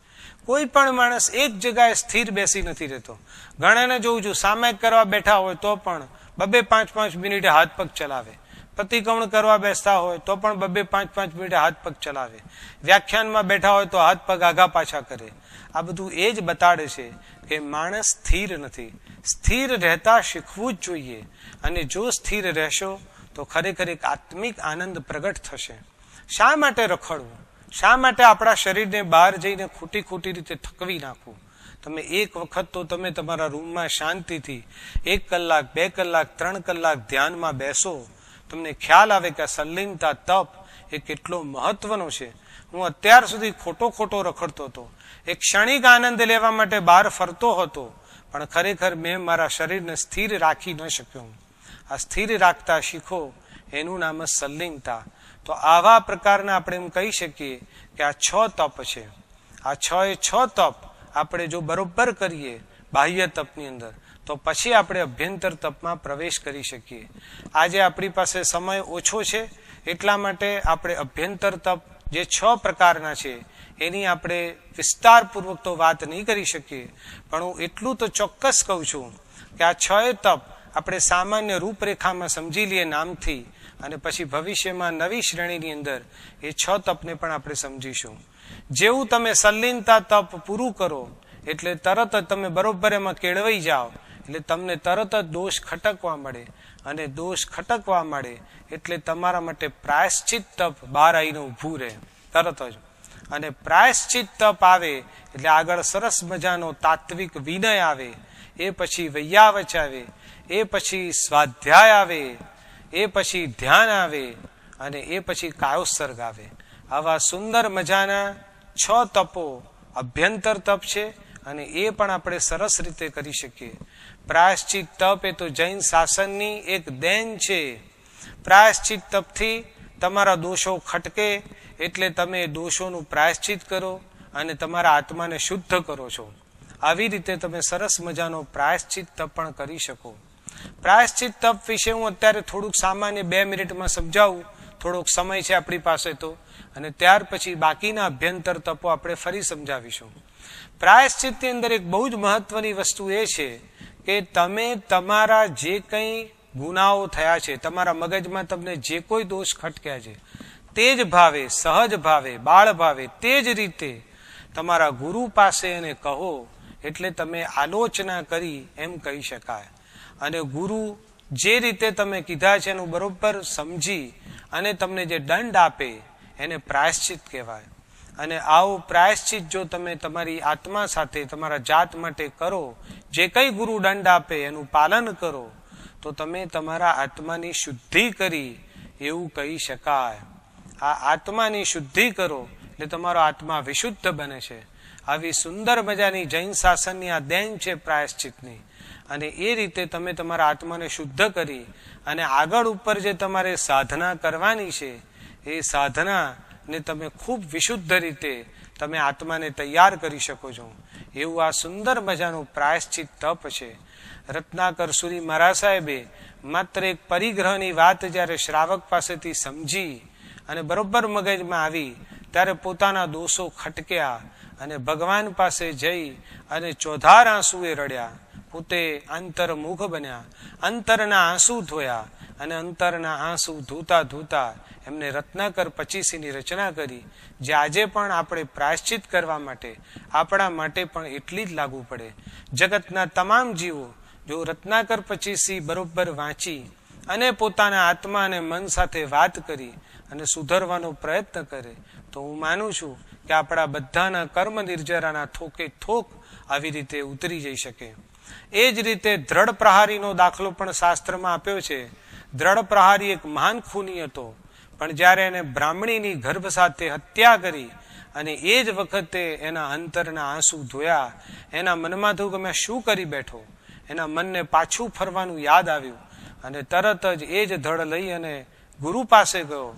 કોઈ પણ માણસ એક જગ્યાએ સ્થિર બેસી નથી રહેતો. ઘણાને જોઉં છું સામાયિક કરવા બેઠા હોય તો પણ 2-5 મિનિટે હાથ પગ ચલાવે, પ્રતિક્રમણ કરવા બેસતા હોય તો પણ 2-5 મિનિટે હાથ પગ ચલાવે, વ્યાખ્યાનમાં બેઠા હોય તો હાથ પગ આગા પાછા કરે. આ બધું એ જ બતાડે છે કે માણસ સ્થિર નથી. સ્થિર રહેતા શીખવું જ જોઈએ અને જો સ્થિર રહેશો તો ખરેખર એક આત્મિક આનંદ પ્રગટ થશે. શા માટે રખડવું, શા માટે આપણા શરીરને બહાર જઈને ખોટી રીતે થકવી નાખવું? તમે એક વખત તો તમે તમારા રૂમમાં શાંતિથી 1 કલાક, 2 કલાક, 3 કલાક ધ્યાનમાં બેસો, તમને ખ્યાલ આવે કે આ સંલીનતા તપ એ કેટલો મહત્વનો છે. હું અત્યાર સુધી ખોટો રખડતો હતો, એક ક્ષણિક આનંદ લેવા માટે બહાર ફરતો હતો, પણ ખરેખર મેં મારા શરીરને સ્થિર રાખી ન શક્યો. આ સ્થિર રાખતા શીખો, એનું નામ જ સંલીનતા. તો આવા પ્રકારના આપણે એમ કહી શકીએ કે આ 6 તપ છે. આ 6 તપ આપણે જો બરોબર કરીએ બાહ્ય તપની અંદર તો પછી આપણે અભ્યંતર તપમાં પ્રવેશ કરી શકીએ. આજે આપણી પાસે સમય ઓછો છે એટલા માટે આપણે અભ્યંતર તપ જે 6 પ્રકારના છે એની આપણે વિસ્તારપૂર્વક તો વાત નહીં કરી શકીએ, પણ હું એટલું તો ચોક્કસ કહું છું કે આ 6 તપ આપણે સામાન્ય રૂપરેખામાં સમજી લઈએ નામથી, અને પછી ભવિષ્યમાં નવી શ્રેણીની અંદર એ 6 તપને પણ આપણે સમજીશું. જેવું તમે સલ્લીનતા તપ પૂરું કરો એટલે તરત જ તમે બરોબર એમાં કેળવાઈ જાઓ, એટલે તમને તરત જ દોષ ખટકવા મળે, અને દોષ ખટકવા મળે એટલે તમારા માટે પ્રાયશ્ચિત તપ બહાર આવીને ઊભું રહે તરત જ. અને પ્રાયશ્ચિત તપ આવે એટલે આગળ સરસ મજાનો તાત્વિક વિનય આવે, એ પછી વૈયાવચ આવે, એ પછી સ્વાધ્યાય આવે, એ પછી ધ્યાન આવે, અને એ પછી કાયોત્સર્ગ આવે. આવા સુંદર મજાના 6 તપો અભ્યંતર તપ છે, અને એ પણ આપણે સરસ રીતે કરી શકીએ. પ્રાયશ્ચિત તપ એ તો જૈન શાસનની એક દેન છે. પ્રાયશ્ચિત તપથી તમારા દોષો ખટકે એટલે તમે દોષોનું પ્રાયશ્ચિત કરો અને તમારા આત્માને શુદ્ધ કરો છો. આવી રીતે તમે સરસ મજાનો પ્રાયશ્ચિત તપ પણ કરી શકો. પ્રાયશ્ચિત તપ વિશે હું અત્યારે થોડુંક સામાન્ય 2 મિનિટમાં સમજાવું, થોડોક સમય છે આપણી પાસે તો, અને ત્યાર પછી બાકીના અભ્યંતર તપો આપણે ફરી સમજાવીશું. પ્રાયશ્ચિતની અંદર એક બહુ જ મહત્વની વસ્તુ એ છે કે તમે તમારા જે કંઈ ગુનાઓ થયા છે, તમારા મગજમાં તમને જે કોઈ દોષ ખટક્યા છે, તે જ ભાવે, સહજ ભાવે, બાળ ભાવે તે જ રીતે તમારા ગુરુ પાસે એને કહો એટલે તમે આલોચના કરી એમ કહી શકાય. અને ગુરુ જે રીતે તમે કીધા છે એનું બરોબર સમજી અને તમને જે દંડ આપે એને પ્રાયશ્ચિત કહેવાય. અને આવું પ્રાયશ્ચિત જો તમે તમારી આત્મા સાથે તમારા જાત માટે કરો, જે કંઈ ગુરુ દંડ આપે એનું પાલન કરો, તો તમે તમારા આત્માની શુદ્ધિ કરી એવું કહી શકાય. આ આત્માની શુદ્ધિ કરો એટલે તમારો આત્મા વિશુદ્ધ બને છે. આવી સુંદર મજાની જૈન શાસનની આ દેન છે પ્રાયશ્ચિતની. અને એ રીતે તમે તમારા આત્માને શુદ્ધ કરી અને આગળ ઉપર જે તમારે સાધના કરવાની છે એ સાધનાને તમે ખૂબ વિશુદ્ધ રીતે તમે આત્માને તૈયાર કરી શકો છો. એવું આ સુંદર મજાનું પ્રાયશ્ચિત તપ છે. રત્નાકર સુરી મહારાજ સાહેબે માત્ર એક પરિગ્રહની વાત જ્યારે શ્રાવક પાસેથી સમજી અને બરોબર મગજમાં આવી ત્યારે પોતાના દોષો ખટક્યા અને ભગવાન પાસે જઈ અને ચોધાર આંસુએ રડ્યા. પોતે અંતર્મુખ બન્યા, અંતરના આંસુ ધોયા, અને અંતરના આંસુ ધોતા ધોતા એમને રત્નાકર 25ની રચના કરી, જે આજે પણ આપણે પ્રાયશ્ચિત કરવા માટે આપણા માટે પણ એટલી જ લાગુ પડે. જગતના તમામ જીવો જો રત્નાકર 25 બરોબર વાંચી અને પોતાના આત્મા અને મન સાથે વાત કરી અને સુધરવાનો પ્રયત્ન કરે તો હું માનું છું કે આપણા બધાના કર્મ નિર્જરાના થોકે થોક આવી રીતે ઉતરી જઈ શકે. એ જ રીતે દ્રઢ પ્રહારીનો દાખલો પણ શાસ્ત્રમાં આપ્યો છે. દ્રઢ પ્રહારી એક મહાન ખૂની હતો, પણ જ્યારે એને બ્રાહ્મણીની ગર્ભ સાથે હત્યા કરી અને એ જ વખતે એના અંતરના આંસુ ધોયા, એના મનમાં થયું કે મેં શું કરી બેઠો. એના મનને પાછું ફરવાનું યાદ આવ્યું અને તરત જ એ જ ધડ લઈ અને ગુરુ પાસે ગયો.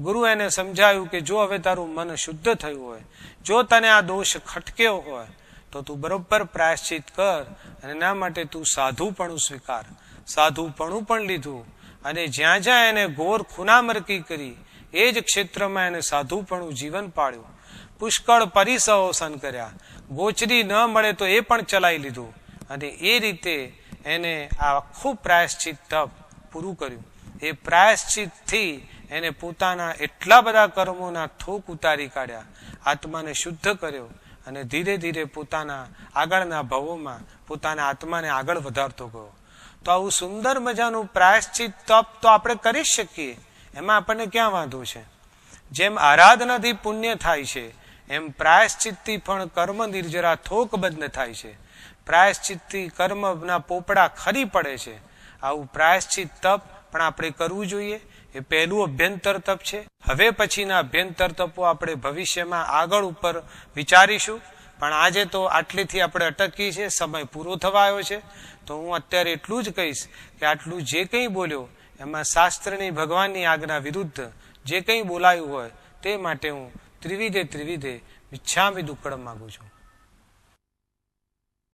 ગુરુ એને સમજાયું કે જો હવે તારું મન શુદ્ધ થયું હોય, જો તને આ દોષ ખટક્યો હોય તો તું બરોબર પ્રાયશ્ચિત કર, અને એના માટે તું સાધુપણું સ્વીકાર. સાધુપણું પણ લીધું અને જ્યાં જ્યાં એને ઘોર ખૂનામરકી કરી એ જ ક્ષેત્રમાં એને સાધુપણું જીવન પાડ્યું. પુષ્કળ પરિસહોસન કર્યા, ગોચરી ન મળે તો એ પણ ચલાવી લીધું, અને એ રીતે એને આ આખું પ્રાયશ્ચિત તપ પૂરું કર્યું. એ પ્રાયશ્ચિતથી એને પોતાના એટલા બધા કર્મોના થોક ઉતારી કાઢ્યા, આત્માને શુદ્ધ કર્યો, અને ધીરે ધીરે પોતાના આગળના ભવોમાં પોતાના આત્માને આગળ વધારતો ગયો. તો આવું સુંદર મજાનું પ્રાયશ્ચિત તપ તો આપણે કરી શકીએ, એમાં આપણને ક્યાં વાંધો છે. જેમ આરાધનાથી પુણ્ય થાય છે એમ પ્રાયશ્ચિતથી પણ કર્મ નિર્જરા થોક બંધ થાય છે. પ્રાયશ્ચિતથી કર્મના પોપડા ખરી પડે છે. આવું પ્રાયશ્ચિત તપ પણ આપણે કરવું જોઈએ. એ પહેલું અભ્યંતર તપ છે. હવે પછીના અભ્યંતર તપો આપણે ભવિષ્યમાં આગળ ઉપર વિચારીશું, પણ આજે તો આટલેથી આપણે અટકીએ છીએ, સમય પૂરો થવા આવ્યો છે. તો હું અત્યારે એટલું જ કહીશ કે આટલું જે કંઈ બોલ્યો એમાં શાસ્ત્રની ભગવાનની આજ્ઞા વિરુદ્ધ જે કંઈ બોલાયું હોય તે માટે હું ત્રિવિધે મિચ્છામિ દુક્કડમ માગું છું.